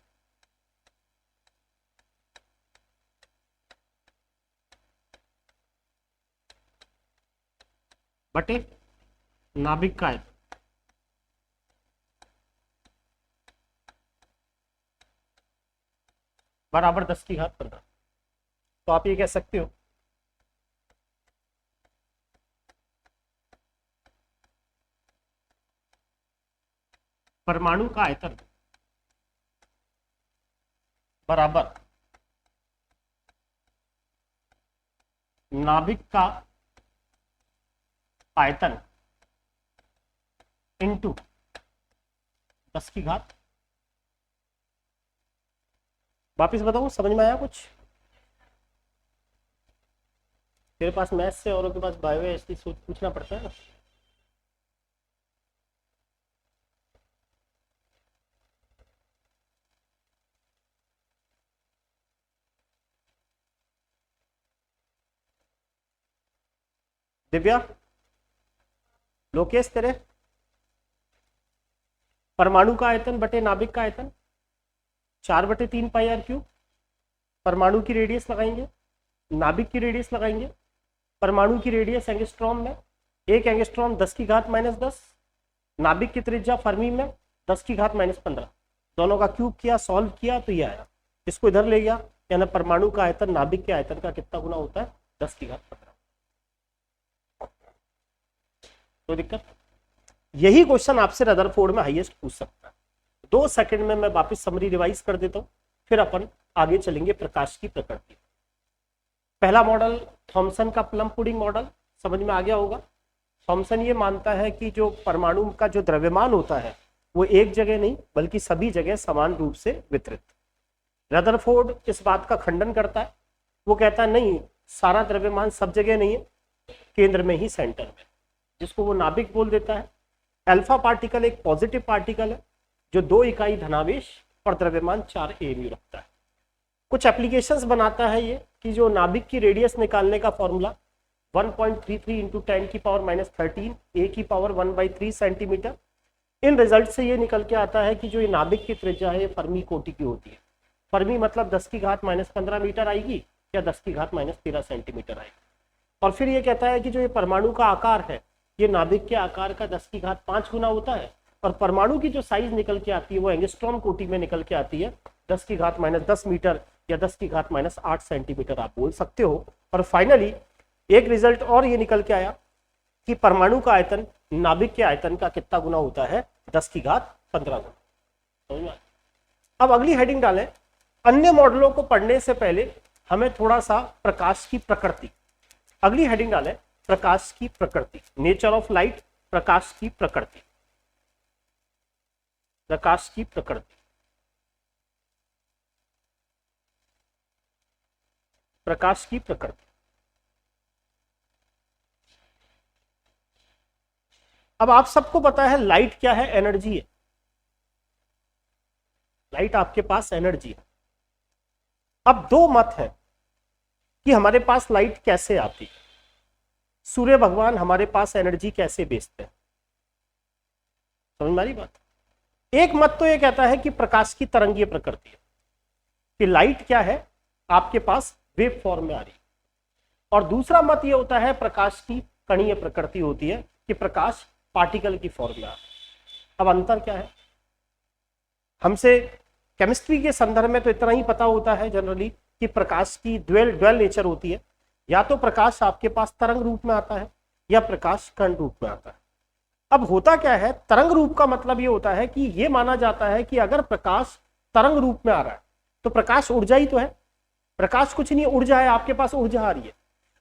बटे नाभिक का आयतन बराबर 10⁻15। तो आप ये कह सकते हो परमाणु का आयतन बराबर नाभिक का आयतन इंटू 10⁻। वापिस बताऊं, समझ में आया कुछ? तेरे पास मैथ्स से औरों के पास बायो है, इसलिए सोच पूछना पड़ता है ना। दिव्या, लोकेश, तेरे परमाणु का आयतन बटे नाभिक का आयतन 4/3 पाई आर क्यूब। परमाणु की रेडियस लगाएंगे, नाभिक की रेडियस लगाएंगे। परमाणु की रेडियस एंगस्ट्रॉम में, 1 एंगस्ट्रॉम 10⁻10, नाभिक की त्रिज्या फर्मी में 10⁻15। दोनों का क्यूब किया, सॉल्व किया तो ये आया। इसको इधर ले गया, यानी परमाणु का आयतन नाभिक के आयतन का कितना गुना होता है? 10⁻15। तो दिक्कत, यही क्वेश्चन आपसे रदरफोर्ड में हाईएस्ट पूछ सकता है। 2 सेकंड में मैं वापस समरी रिवाइज कर देता हूं, फिर अपन आगे चलेंगे प्रकाश की प्रकृति। पहला मॉडल थॉमसन का प्लम पुडिंग मॉडल, समझ में आ गया होगा। थॉमसन ये मानता है कि जो परमाणु का जो द्रव्यमान होता है वो एक जगह नहीं बल्कि सभी जगह समान रूप से वितरित। रदरफोर्ड इस बात का खंडन करता है, वो कहता है नहीं, सारा द्रव्यमान सब जगह नहीं है, केंद्र में ही, सेंटर में, जिसको वो नाभिक बोल देता है। अल्फा पार्टिकल एक पॉजिटिव पार्टिकल है जो 2 इकाई धनावेश और द्रव्यमान 4 AMU रखता है। कुछ एप्लीकेशंस बनाता है ये कि जो नाभिक की रेडियस निकालने का फॉर्मूला 1.33 इंटू 10⁻13 A⁻1/3 सेंटीमीटर, इन रिजल्ट से ये निकल के आता है कि जो ये नाभिक की त्रिज्या है ये फर्मी कोटि की होती है। फर्मी मतलब 10⁻15 मीटर आएगी या 10⁻13 सेंटीमीटर आएगी। और फिर ये कहता है कि जो ये परमाणु का आकार है ये नाभिक के आकार का 10⁵ गुना होता है, और परमाणु की जो साइज निकल के आती है वो एंगस्ट्रॉम कोटि में निकल के आती है 10⁻10 मीटर या 10⁻8 सेंटीमीटर आप बोल सकते हो। और फाइनली एक रिजल्ट और ये निकल के आया कि परमाणु का आयतन नाभिक के आयतन का कितना गुना होता है, 10⁻15 गुना। अब अगली हेडिंग डालें, अन्य मॉडलों को पढ़ने से पहले हमें थोड़ा सा प्रकाश की प्रकृति, अगली हेडिंग डालें प्रकाश की प्रकृति, नेचर ऑफ लाइट, प्रकाश की प्रकृति, प्रकाश की प्रकृति, प्रकाश की प्रकृति। अब आप सबको पता है लाइट क्या है, एनर्जी है। लाइट आपके पास एनर्जी है। अब दो मत है कि हमारे पास लाइट कैसे आती है, सूर्य भगवान हमारे पास एनर्जी कैसे भेजते हैं, समझ में आ रही बात। एक मत तो ये कहता है कि प्रकाश की तरंगीय प्रकृति है, कि लाइट क्या है आपके पास वेव फॉर्म में आ रही है, और दूसरा मत ये होता है प्रकाश की कणीय प्रकृति होती है, कि प्रकाश पार्टिकल की फॉर्म में आ रही है। अब अंतर क्या है, हमसे केमिस्ट्री के संदर्भ में तो इतना ही पता होता है जनरली कि प्रकाश की ड्वेल नेचर होती है, या तो प्रकाश आपके पास तरंग रूप में आता है या प्रकाश कण रूप में आता है। अब होता क्या है, तरंग रूप का मतलब ये होता है कि ये माना जाता है कि अगर प्रकाश तरंग रूप में आ रहा है तो प्रकाश ऊर्जा ही तो है, प्रकाश कुछ नहीं, ऊर्जा है, आपके पास ऊर्जा आ रही है।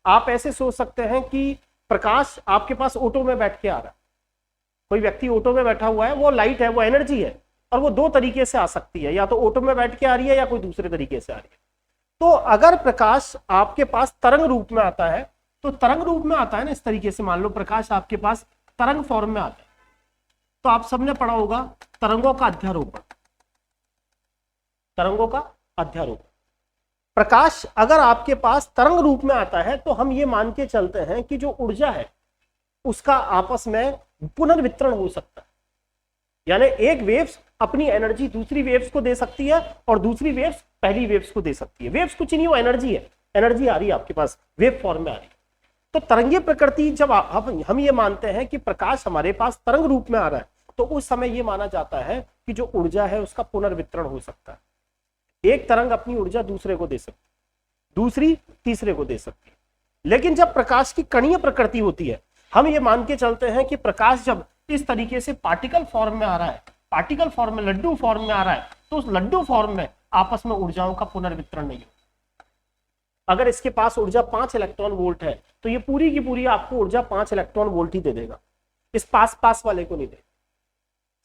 आप ऐसे सोच सकते हैं कि प्रकाश आपके पास ऑटो में बैठ के आ रहा है, कोई व्यक्ति ऑटो में बैठा हुआ है, वो लाइट है, वो एनर्जी है, और वो दो तरीके से आ सकती है, या तो ऑटो में बैठ के आ रही है या कोई दूसरे तरीके से आ रही है। तो अगर प्रकाश आपके पास तरंग रूप में आता है, तो तरंग रूप में आता है ना, इस तरीके से मान लो प्रकाश आपके पास तरंग फॉर्म में आता है, तो आप सबने पढ़ा होगा तरंगों का अध्यारोपण, तरंगों का अध्यारोपण। प्रकाश अगर आपके पास तरंग रूप में आता है तो हम ये मान के चलते हैं कि जो ऊर्जा है उसका आपस में पुनर्वितरण हो सकता है, यानी एक वेव्स अपनी एनर्जी दूसरी वेव्स को दे सकती है और दूसरी वेव्स पहली वेव्स को दे सकती है। वेव्स कुछ नहीं, वो एनर्जी है, एनर्जी आ रही है आपके पास, वेव फॉर्म में आ रही है। तो तरंगीय प्रकृति जब हम ये मानते हैं कि प्रकाश हमारे पास तरंग रूप में आ रहा है, तो उस समय ये माना जाता है कि जो ऊर्जा है उसका पुनर्वितरण हो सकता है। एक तरंग अपनी ऊर्जा दूसरे को दे सकती है, दूसरी तीसरे को दे सकती है। लेकिन जब प्रकाश की कणीय प्रकृति होती है, हम ये मान के चलते हैं कि प्रकाश जब इस तरीके से पार्टिकल फॉर्म में आ रहा है, पार्टिकल फॉर्म में, लड्डू फॉर्म में आ रहा है, तो उस लड्डू फॉर्म में आपस में ऊर्जाओं का पुनर्वितरण नहीं होता। अगर इसके पास ऊर्जा 5 इलेक्ट्रॉन वोल्ट है तो ये पूरी की पूरी आपको ऊर्जा 5 इलेक्ट्रॉन वोल्ट ही दे देगा, इस पास वाले को नहीं देगा।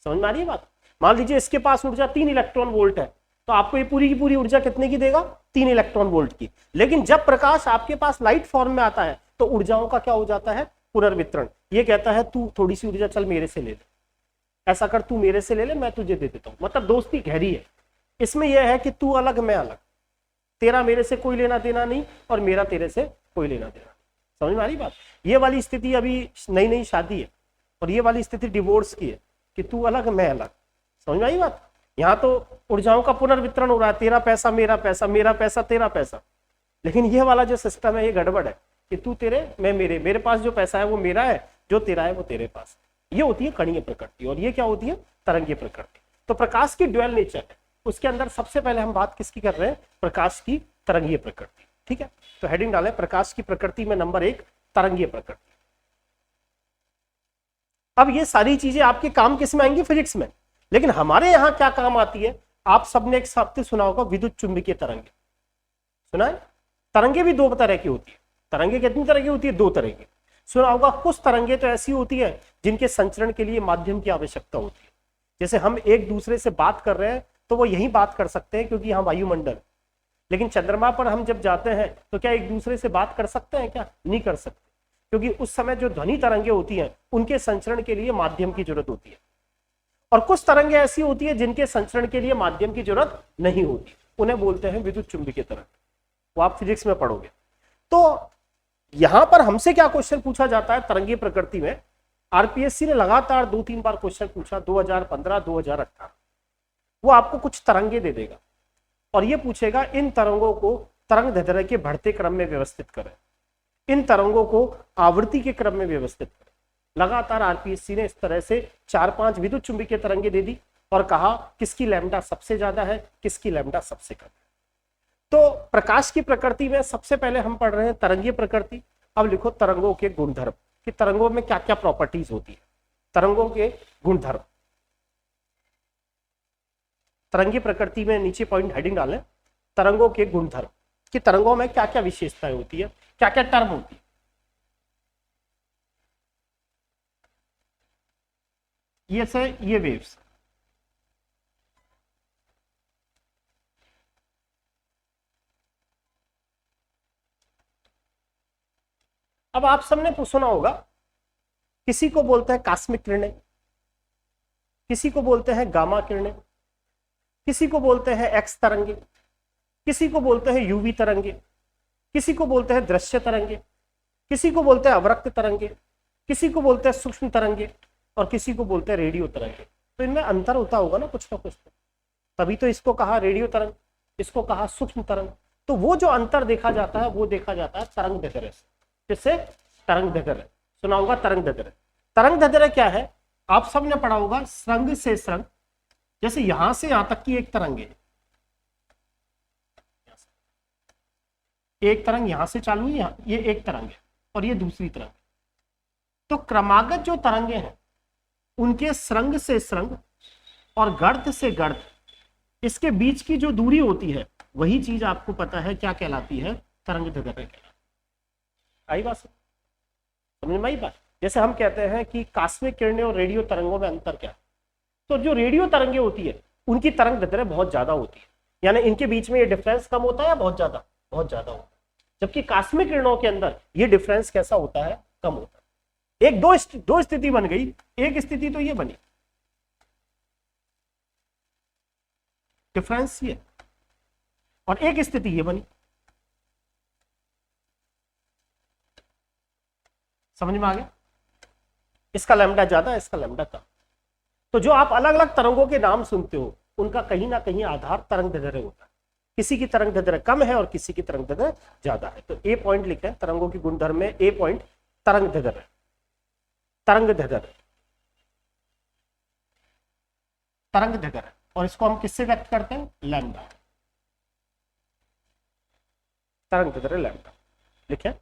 समझ में आ रही है बात। मान लीजिए इसके पास ऊर्जा 3 इलेक्ट्रॉन वोल्ट है, तो आपको ये पूरी की पूरी ऊर्जा कितने की देगा, 3 इलेक्ट्रॉन वोल्ट की। लेकिन जब प्रकाश आपके पास लाइट फॉर्म में आता है तो ऊर्जाओं का क्या हो जाता है, पुनर्वितरण। ये कहता है तू थोड़ी सी ऊर्जा चल मेरे से ले ले, ऐसा कर, तू मेरे से ले ले, मैं तुझे दे देता हूं। मतलब दोस्ती गहरी है। इसमें यह है कि तू अलग मैं अलग, तेरा मेरे से कोई लेना देना नहीं और मेरा तेरे से कोई लेना देना नहीं। समझ में आ रही बात। ये वाली स्थिति अभी नई नई शादी है और ये वाली स्थिति डिवोर्स की है कि तू अलग मैं अलग। समझ में आई बात। यहाँ तो ऊर्जाओं का पुनर्वितरण हो रहा है, तेरा पैसा मेरा पैसा, मेरा पैसा तेरा पैसा। लेकिन ये वाला जो सिस्टम है ये गड़बड़ है कि तू तेरे मैं मेरे, मेरे पास जो पैसा है वो मेरा है, जो तेरा है वो तेरे पास। ये होती है कणीय प्रकृति और ये क्या होती है, तरंगीय प्रकृति। तो प्रकाश की ड्यूअल नेचर है, उसके अंदर सबसे पहले हम बात किसकी कर रहे हैं, प्रकाश की तरंगीय प्रकृति। ठीक है, तो हेडिंग डालें प्रकाश की प्रकृति में नंबर 1 तरंगीय प्रकृति। अब ये सारी चीजें आपके काम किस में आएंगी, फिजिक्स में। लेकिन हमारे यहाँ क्या काम आती है, आप सबने एक शब्द सुना होगा, विद्युत चुंबकीय तरंगे। सुना है। तरंगे भी 2 तरह की होती है। तरंगे कितनी तरह की होती है, 2 तरह की। सुना होगा कुछ तरंगे तो ऐसी होती है जिनके संचरण के लिए माध्यम की आवश्यकता होती है। जैसे हम एक दूसरे से बात कर रहे हैं तो वो यही बात कर सकते हैं क्योंकि यहाँ वायुमंडल। लेकिन चंद्रमा पर हम जब जाते हैं तो क्या एक दूसरे से बात कर सकते हैं, क्या नहीं कर सकते, क्योंकि उस समय जो ध्वनि तरंगे होती हैं उनके संचरण के लिए माध्यम की जरूरत होती है। और कुछ तरंगे ऐसी होती है जिनके संचरण के लिए माध्यम की जरूरत नहीं होती, उन्हें बोलते हैं विद्युत चुंबकीय तरंग। वो आप फिजिक्स में पढ़ोगे। तो यहां पर हमसे क्या क्वेश्चन पूछा जाता है तरंगीय प्रकृति में, आरपीएससी ने लगातार 2-3 बार क्वेश्चन पूछा, 2015, 2018। वो आपको कुछ तरंगे दे देगा और ये पूछेगा इन तरंगों को तरंग दैर्ध्य के बढ़ते क्रम में व्यवस्थित करें, इन तरंगों को आवृत्ति के क्रम में व्यवस्थित करें। लगातार आरपीएससी ने इस तरह से 4-5 विद्युत चुंबकीय तरंगे दे दी और कहा किसकी लैम्डा सबसे ज्यादा है, किसकी लैम्डा सबसे कम है। तो प्रकाश की प्रकृति में सबसे पहले हम पढ़ रहे हैं तरंगीय प्रकृति। अब लिखो तरंगों के गुणधर्म। कि तरंगों में क्या क्या प्रॉपर्टीज होती है, तरंगों के गुणधर्म। तरंगी प्रकृति में नीचे पॉइंट हेडिंग डालें, तरंगों के गुणधर्म, कि तरंगों में क्या क्या विशेषताएं होती है, क्या क्या टर्म होती है। ये से ये वेव्स, अब आप सबने सुना होगा, किसी को बोलते हैं कास्मिक किरणें, किसी को बोलते हैं गामा किरणें, किसी को बोलते हैं एक्स तरंगे, किसी को बोलते हैं यूवी तरंगे, किसी को बोलते हैं दृश्य तरंगे, किसी को बोलते हैं अवरक्त तरंगे, किसी को बोलते हैं सूक्ष्म तरंगे, और किसी को बोलते हैं रेडियो तरंगे। तो इनमें अंतर होता होगा ना कुछ ना कुछ, तभी तो इसको कहा रेडियो तरंग, इसको कहा सूक्ष्म तरंग। तो वो जो अंतर देखा जाता है वो देखा जाता है तरंग दैर्ध्य से। किससे? तरंग दैर्ध्य। सुना होगा तरंग दैर्ध्य। तरंग दैर्ध्य क्या है? आप सबने पढ़ा होगा, श्रृंग से श्रृंग, जैसे यहां से यहां तक की एक तरंग है, एक तरंग यहां से चालू है, ये एक तरंग है और ये दूसरी तरंग। तो क्रमागत जो तरंगे हैं उनके श्रृंग से श्रृंग और गर्त से गर्त, इसके बीच की जो दूरी होती है वही चीज आपको पता है क्या कहलाती है? तरंग दैर्ध्य कहलाती है। आई बात समझ में आई बात? जैसे हम कहते हैं कि कास्मिक किरणें और रेडियो तरंगों में अंतर क्या है, तो जो रेडियो तरंगे होती है उनकी तरंग दैर्ध्य बहुत ज्यादा होती है, यानी इनके बीच में ये डिफरेंस कम होता है या बहुत ज्यादा? बहुत ज्यादा होता है। जबकि कास्मिक किरणों के अंदर ये डिफरेंस कैसा होता है? कम होता है। एक दो स्थिति बन गई, एक स्थिति तो ये बनी, डिफरेंस ये, और एक स्थिति ये बनी। समझ में आ गया? इसका लैम्डा ज्यादा, इसका लैम्डा कम। तो जो आप अलग अलग तरंगों के नाम सुनते हो उनका कहीं ना कहीं आधार तरंग दैर्ध्य होता है। किसी की तरंग दैर्ध्य कम है और किसी की तरंग दैर्ध्य ज्यादा है। तो ए पॉइंट लिखे हैं तरंगों की गुणधर्म में, ए पॉइंट तरंग दैर्ध्य, तरंग दैर्ध्य, तरंग दैर्ध्य। और इसको हम किससे व्यक्त करते हैं? लैम्डा, तरंग दैर्ध्य लैम्डा। लिखे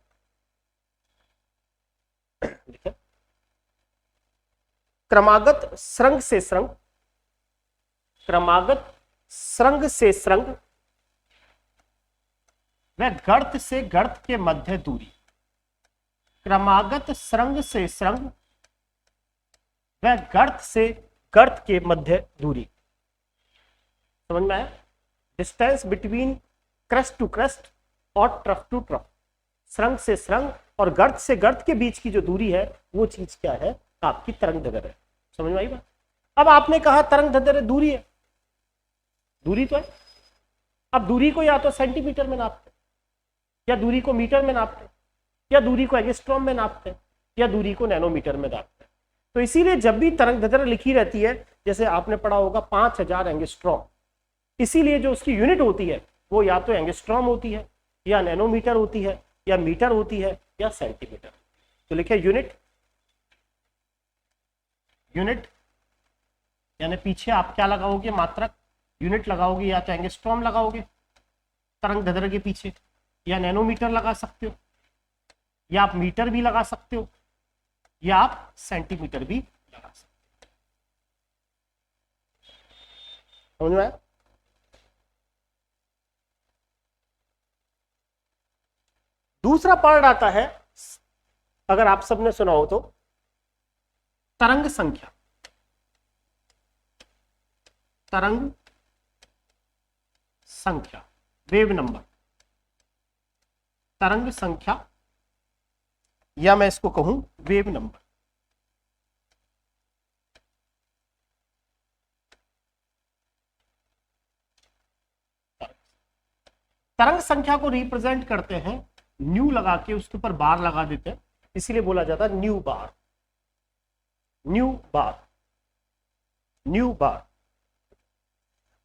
लिखे क्रमागत श्रृंग से श्रृंग, क्रमागत श्रृंग से श्रृंग व गर्त से गर्त के मध्य दूरी, क्रमागत श्रृंग से श्रृंग व गर्त से गर्त के मध्य दूरी। समझ में आया? Distance between crest to crest और ट्रफ टू ट्रफ, श्रृंग से श्रृंग और गर्त से गर्त के बीच की जो दूरी है वो चीज क्या है? आपकी तरंग दैर्ध्य है। समझ में आई बात? अब आपने कहा तरंग दैर्ध्य दूरी है, दूरी तो है। अब दूरी को या तो सेंटीमीटर में नापते, या दूरी को मीटर में नापते, या दूरी को एंगस्ट्रॉम में नापते, या दूरी को नैनोमीटर में नापते। तो इसीलिए जब भी तरंग दैर्ध्य लिखी रहती है, जैसे आपने पढ़ा होगा 5000 एंगस्ट्रॉम, इसीलिए जो उसकी यूनिट होती है वो या तो एंगस्ट्रॉम होती है, या नैनोमीटर होती है, या मीटर होती है, या सेंटीमीटर। तो लिखे यूनिट, यूनिट यानी पीछे आप क्या लगाओगे? मात्रक, यूनिट लगाओगे, या तो एंगस्ट्रॉम लगाओगे तरंग दैर्ध्य के पीछे, या नैनोमीटर लगा सकते हो, या आप मीटर भी लगा सकते हो, या आप सेंटीमीटर भी लगा सकते हो। समझ में आया? दूसरा पार्ट आता है, अगर आप सबने सुना हो तो, तरंग संख्या। तरंग संख्या, वेव नंबर, तरंग संख्या, या मैं इसको कहूं वेव नंबर। तरंग संख्या को रिप्रेजेंट करते हैं न्यू लगा के, उसके ऊपर बार लगा देते हैं, इसीलिए बोला जाता है न्यू बार, न्यू बार, न्यू बार।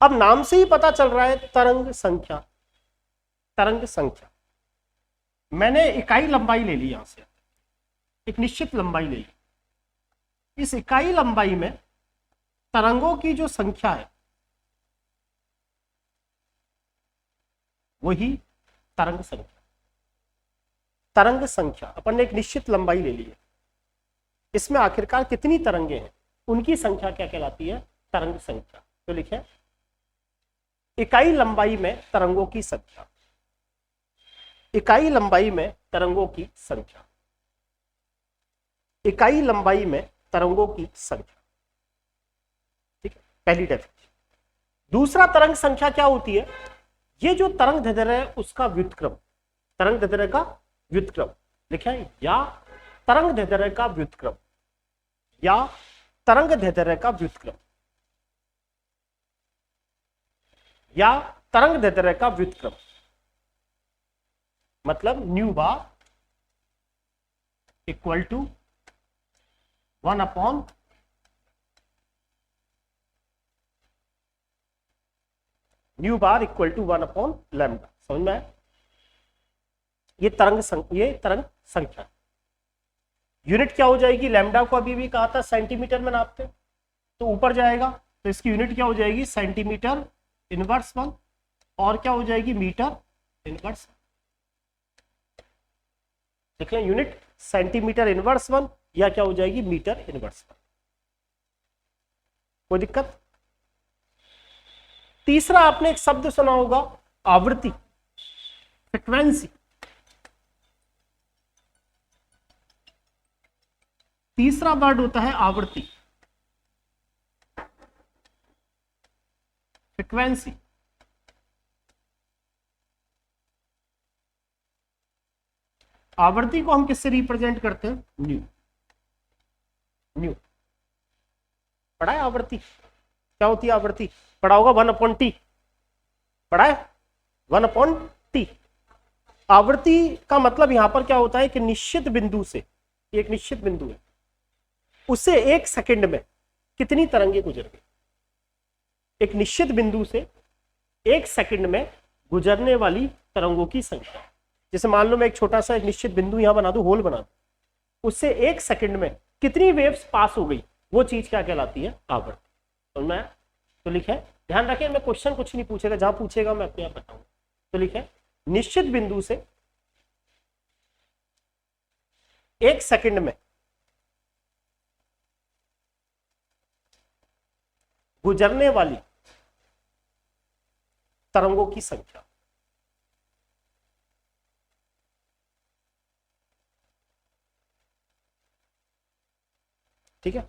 अब नाम से ही पता चल रहा है तरंग संख्या, तरंग संख्या। मैंने इकाई लंबाई ले ली, यहां से एक निश्चित लंबाई ले ली। इस इकाई लंबाई में तरंगों की जो संख्या है वही तरंग संख्या। तरंग संख्या अपन ने एक निश्चित लंबाई ले ली है, इसमें आखिरकार कितनी तरंगे हैं, उनकी संख्या क्या कहलाती है, तरंग संख्या। तो लिखें इकाई लंबाई में तरंगों की संख्या, इकाई लंबाई में तरंगों की संख्या, इकाई लंबाई में तरंगों की संख्या। ठीक है, पहली डेफिनेशन। दूसरा, तरंग संख्या क्या होती है, ये जो तरंग दैर्ध्य है उसका व्युत्क्रम, तरंग दैर्ध्य का व्युत्क्रम लिखा है, या तरंग दैर्ध्य का व्युत्क्रम, या तरंग दैर्ध्य का व्युत्क्रम, या तरंग दैर्ध्य का व्युत्क्रम। मतलब nu bar equal to 1 upon nu bar equal to 1 upon lambda. समझ में आया? ये तरंग संख्या। यूनिट क्या हो जाएगी, लैम्डा को अभी भी कहा था सेंटीमीटर में नापते, तो ऊपर जाएगा तो इसकी यूनिट क्या हो जाएगी, सेंटीमीटर इनवर्स 1, और क्या हो जाएगी, मीटर इनवर्स। देख लें, यूनिट सेंटीमीटर इनवर्स 1 या क्या हो जाएगी, मीटर इनवर्स 1। कोई दिक्कत? तीसरा, आपने एक शब्द सुना होगा, आवृत्ति, फ्रिक्वेंसी। तीसरा वर्ड होता है आवृत्ति, फ्रिक्वेंसी। आवृत्ति को हम किससे रिप्रेजेंट करते हैं, न्यू। न्यू पढ़ा है आवृत्ति, क्या होती है आवृत्ति, पढ़ा होगा 1 अपॉन टी, पढ़ा है 1 अपॉन टी। आवृत्ति का मतलब यहां पर क्या होता है कि निश्चित बिंदु से, एक निश्चित बिंदु है, उससे 1 सेकंड में कितनी तरंगे गुजर गई, एक निश्चित बिंदु से 1 सेकंड में गुजरने वाली तरंगों की संख्या। जैसे मान लो मैं एक छोटा सा एक निश्चित बिंदु यहां बना दूं, होल बना दूं, उससे 1 सेकंड में कितनी वेव्स पास हो गई, वो चीज क्या कहलाती है, आवृत्ति। समझ में आया? तो लिखे, ध्यान रखें, मैं क्वेश्चन कुछ नहीं पूछेगा, जहां पूछेगा मैं अपने आप बताऊंगा। तो लिखे, निश्चित बिंदु से 1 सेकंड में गुजरने वाली तरंगों की संख्या। ठीक है,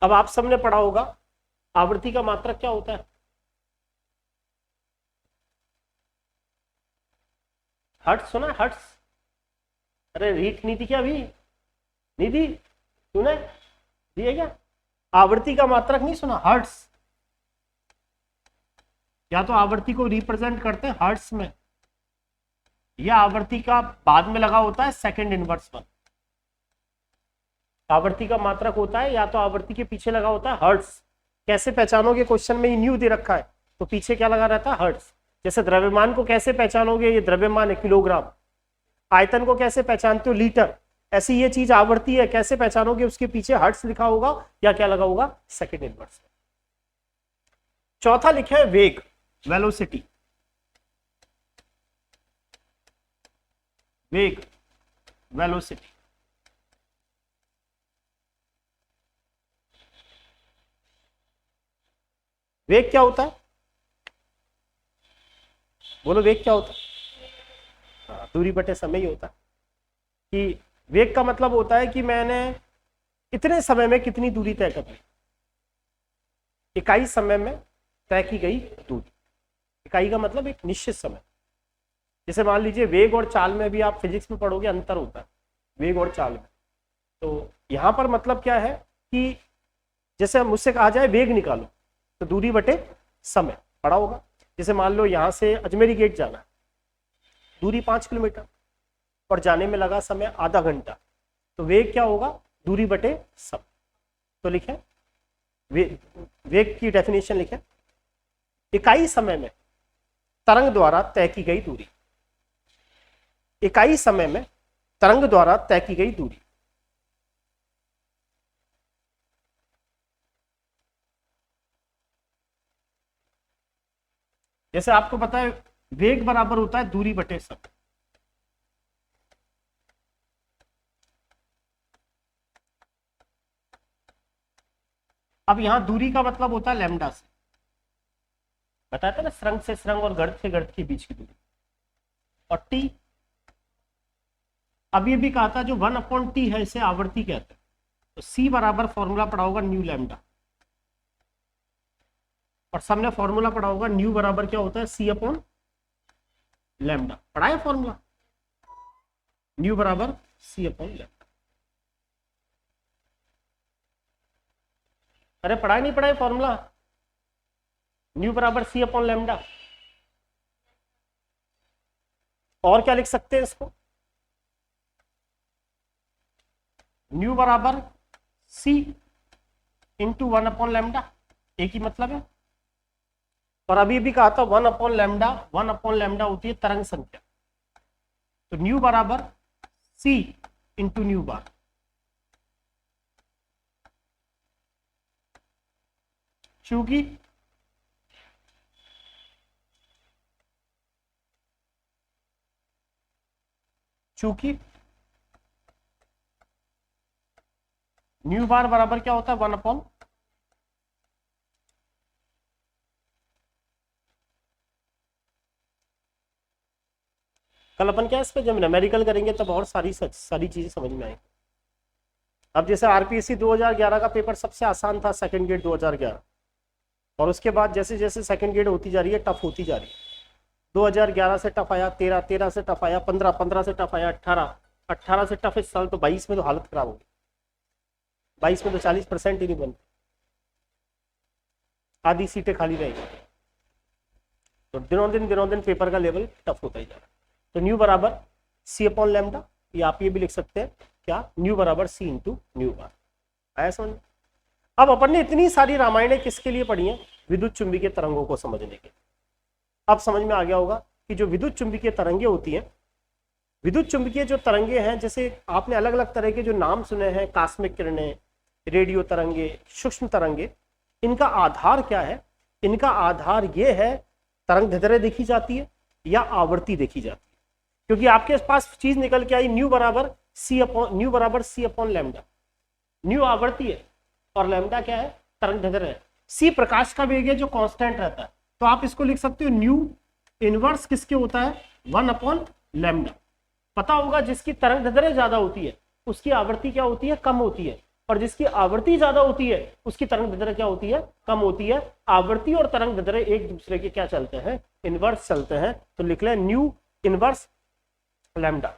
अब आप सबने पढ़ा होगा आवृत्ति का मात्रक क्या होता है, हर्ट्ज। सुना हर्ट्ज? अरे रीट नहीं थी क्या अभी, नहीं थी, सुना दिए क्या? आवृत्ति का मात्रक नहीं सुना, हर्ट्ज। या तो आवृत्ति को रिप्रेजेंट करते हैं हर्ट्ज में, या आवृत्ति का बाद में लगा होता है सेकंड इनवर्स 1। आवृत्ति का मात्रक होता है या तो आवृत्ति के पीछे लगा होता है हर्ट्ज। कैसे पहचानोगे, क्वेश्चन में न्यू दे रखा है तो पीछे क्या लगा रहता है, हर्ट्ज। जैसे द्रव्यमान को कैसे पहचानोगे, ये द्रव्यमान है किलोग्राम। आयतन को कैसे पहचानते हो, लीटर। ऐसी ये चीज आवृत्ति है, कैसे पहचानोगे, उसके पीछे हर्ट्ज लिखा होगा या क्या लगा होगा, सेकंड इनवर्स। चौथा लिखा है वेग, वेलोसिटी। वेग, वेलोसिटी। वेग क्या होता है, बोलो वेग क्या होता है? दूरी बटे समय ही होता है। कि वेग का मतलब होता है कि मैंने इतने समय में कितनी दूरी तय कर ली, इकाई समय में तय की गई दूरी। इकाई का मतलब एक निश्चित समय। जैसे मान लीजिए वेग और चाल में भी आप फिजिक्स में पढ़ोगे, अंतर होता है वेग और चाल में। तो यहाँ पर मतलब क्या है कि जैसे मुझसे कहा जाए वेग निकालो, तो दूरी बटे समय पड़ा होगा। जैसे मान लो यहाँ से अजमेरी गेट जाना है, दूरी 5 किलोमीटर और जाने में लगा समय आधा घंटा, तो वेग क्या होगा, दूरी बटे समय। तो लिखें वेग की डेफिनेशन लिखें, इकाई समय में तरंग द्वारा तय की गई दूरी। इकाई समय में तरंग द्वारा तय की गई दूरी। जैसे आपको पता है वेग बराबर होता है दूरी बटे समय। अब यहाँ दूरी का मतलब होता है लैम्डा से, बताया था ना, स्रंग से स्रंग और गर्त से गर्त के बीच की दूरी। और टी, अब ये भी कहा था जो 1/t है इसे आवर्ती कहते हैं। तो सी बराबर फॉर्मूला पढ़ा होगा न्यू लैम्डा, और सबने फॉर्मूला पढ़ा होगा न्यू बराबर क्या होता है, सी अपॉन लैम्डा। पढ़ा है फॉर्मूला, न्यू बराबर सी अपॉन लैम्डा। अरे पढ़ा नहीं पढ़ा है फॉर्मूला, न्यू बराबर सी अपॉन लैम्डा। और क्या लिख सकते हैं इसको, न्यू बराबर सी इंटू 1/λ, एक ही मतलब है। और अभी भी कहा था 1/λ, 1/λ होती है तरंग संख्या, तो न्यू बराबर सी इंटू न्यू बार। चूंकि न्यू बार बराबर क्या होता है, 1/, कल अपन क्या इस पे जब न्यूमेरिकल करेंगे तब और सारी चीजें समझ में आएंगी। अब जैसे आरपीएससी 2011 का पेपर सबसे आसान था, सेकंड ग्रेड 2011, और उसके बाद जैसे जैसे सेकंड ग्रेड होती जा रही है टफ होती जा रही है। 2011 से टफ आया, 13 से टफ आया, 15 से टफ आया, 18 से टफ इस साल, तो 22 में तो हालत खराब होगी। 22 में तो 40% ही नहीं बनती, आधी सीटें खाली रहेगी। तो दिनों दिन पेपर का लेवल टफ होता ही जा रहा है। तो न्यू बराबर सी अपॉन लैम्डा, या आप ये भी लिख सकते हैं क्या, न्यू बराबर सी इंटू न्यू बार। आया समझ। अब अपन ने इतनी सारी रामायणें किसके लिए पढ़ी हैं, विद्युत चुंबकीय तरंगों को समझने के। अब समझ में आ गया होगा कि जो विद्युत चुंबकीय तरंगे होती हैं, विद्युत चुंबकीय जो तरंगे हैं, जैसे आपने अलग अलग तरह के जो नाम सुने हैं, कास्मिक किरणें, रेडियो तरंगे, सूक्ष्म तरंगे, इनका आधार क्या है, इनका आधार ये है, तरंग दैर्ध्य देखी जाती है या आवर्ती देखी जाती है। क्योंकि आपके पास चीज निकल के आई न्यू बराबर सी अपॉन लैम्डा। न्यू आवर्ती है और लैम्डा क्या है, तरंग दैर्ध्य है। सी प्रकाश का वेग है जो कांस्टेंट रहता है, तो आप इसको लिख सकते हो न्यू इनवर्स किसके होता है, 1/λ। पता होगा जिसकी तरंग दैर्ध्य ज्यादा होती है उसकी आवर्ती क्या होती है, कम होती है, और जिसकी आवर्ती ज्यादा होती है उसकी तरंग दैर्ध्य क्या होती है, कम होती है। आवर्ती और तरंग दैर्ध्य एक दूसरे के क्या चलते हैं, इनवर्स चलते हैं। तो लिख लें न्यू इनवर्स लैम्डा।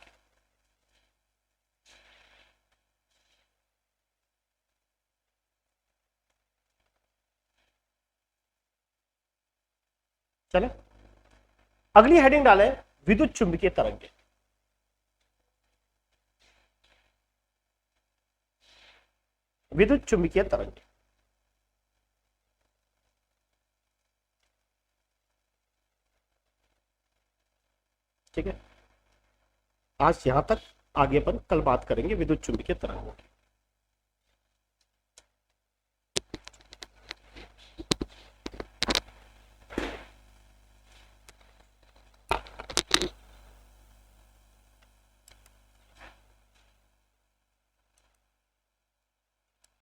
चले अगली हेडिंग डालें, विद्युत चुंबकीय तरंगे। विद्युत चुंबकीय तरंगे, ठीक है। आज यहां तक, आगे अपन कल बात करेंगे विद्युत चुंबकीय तरंगों की।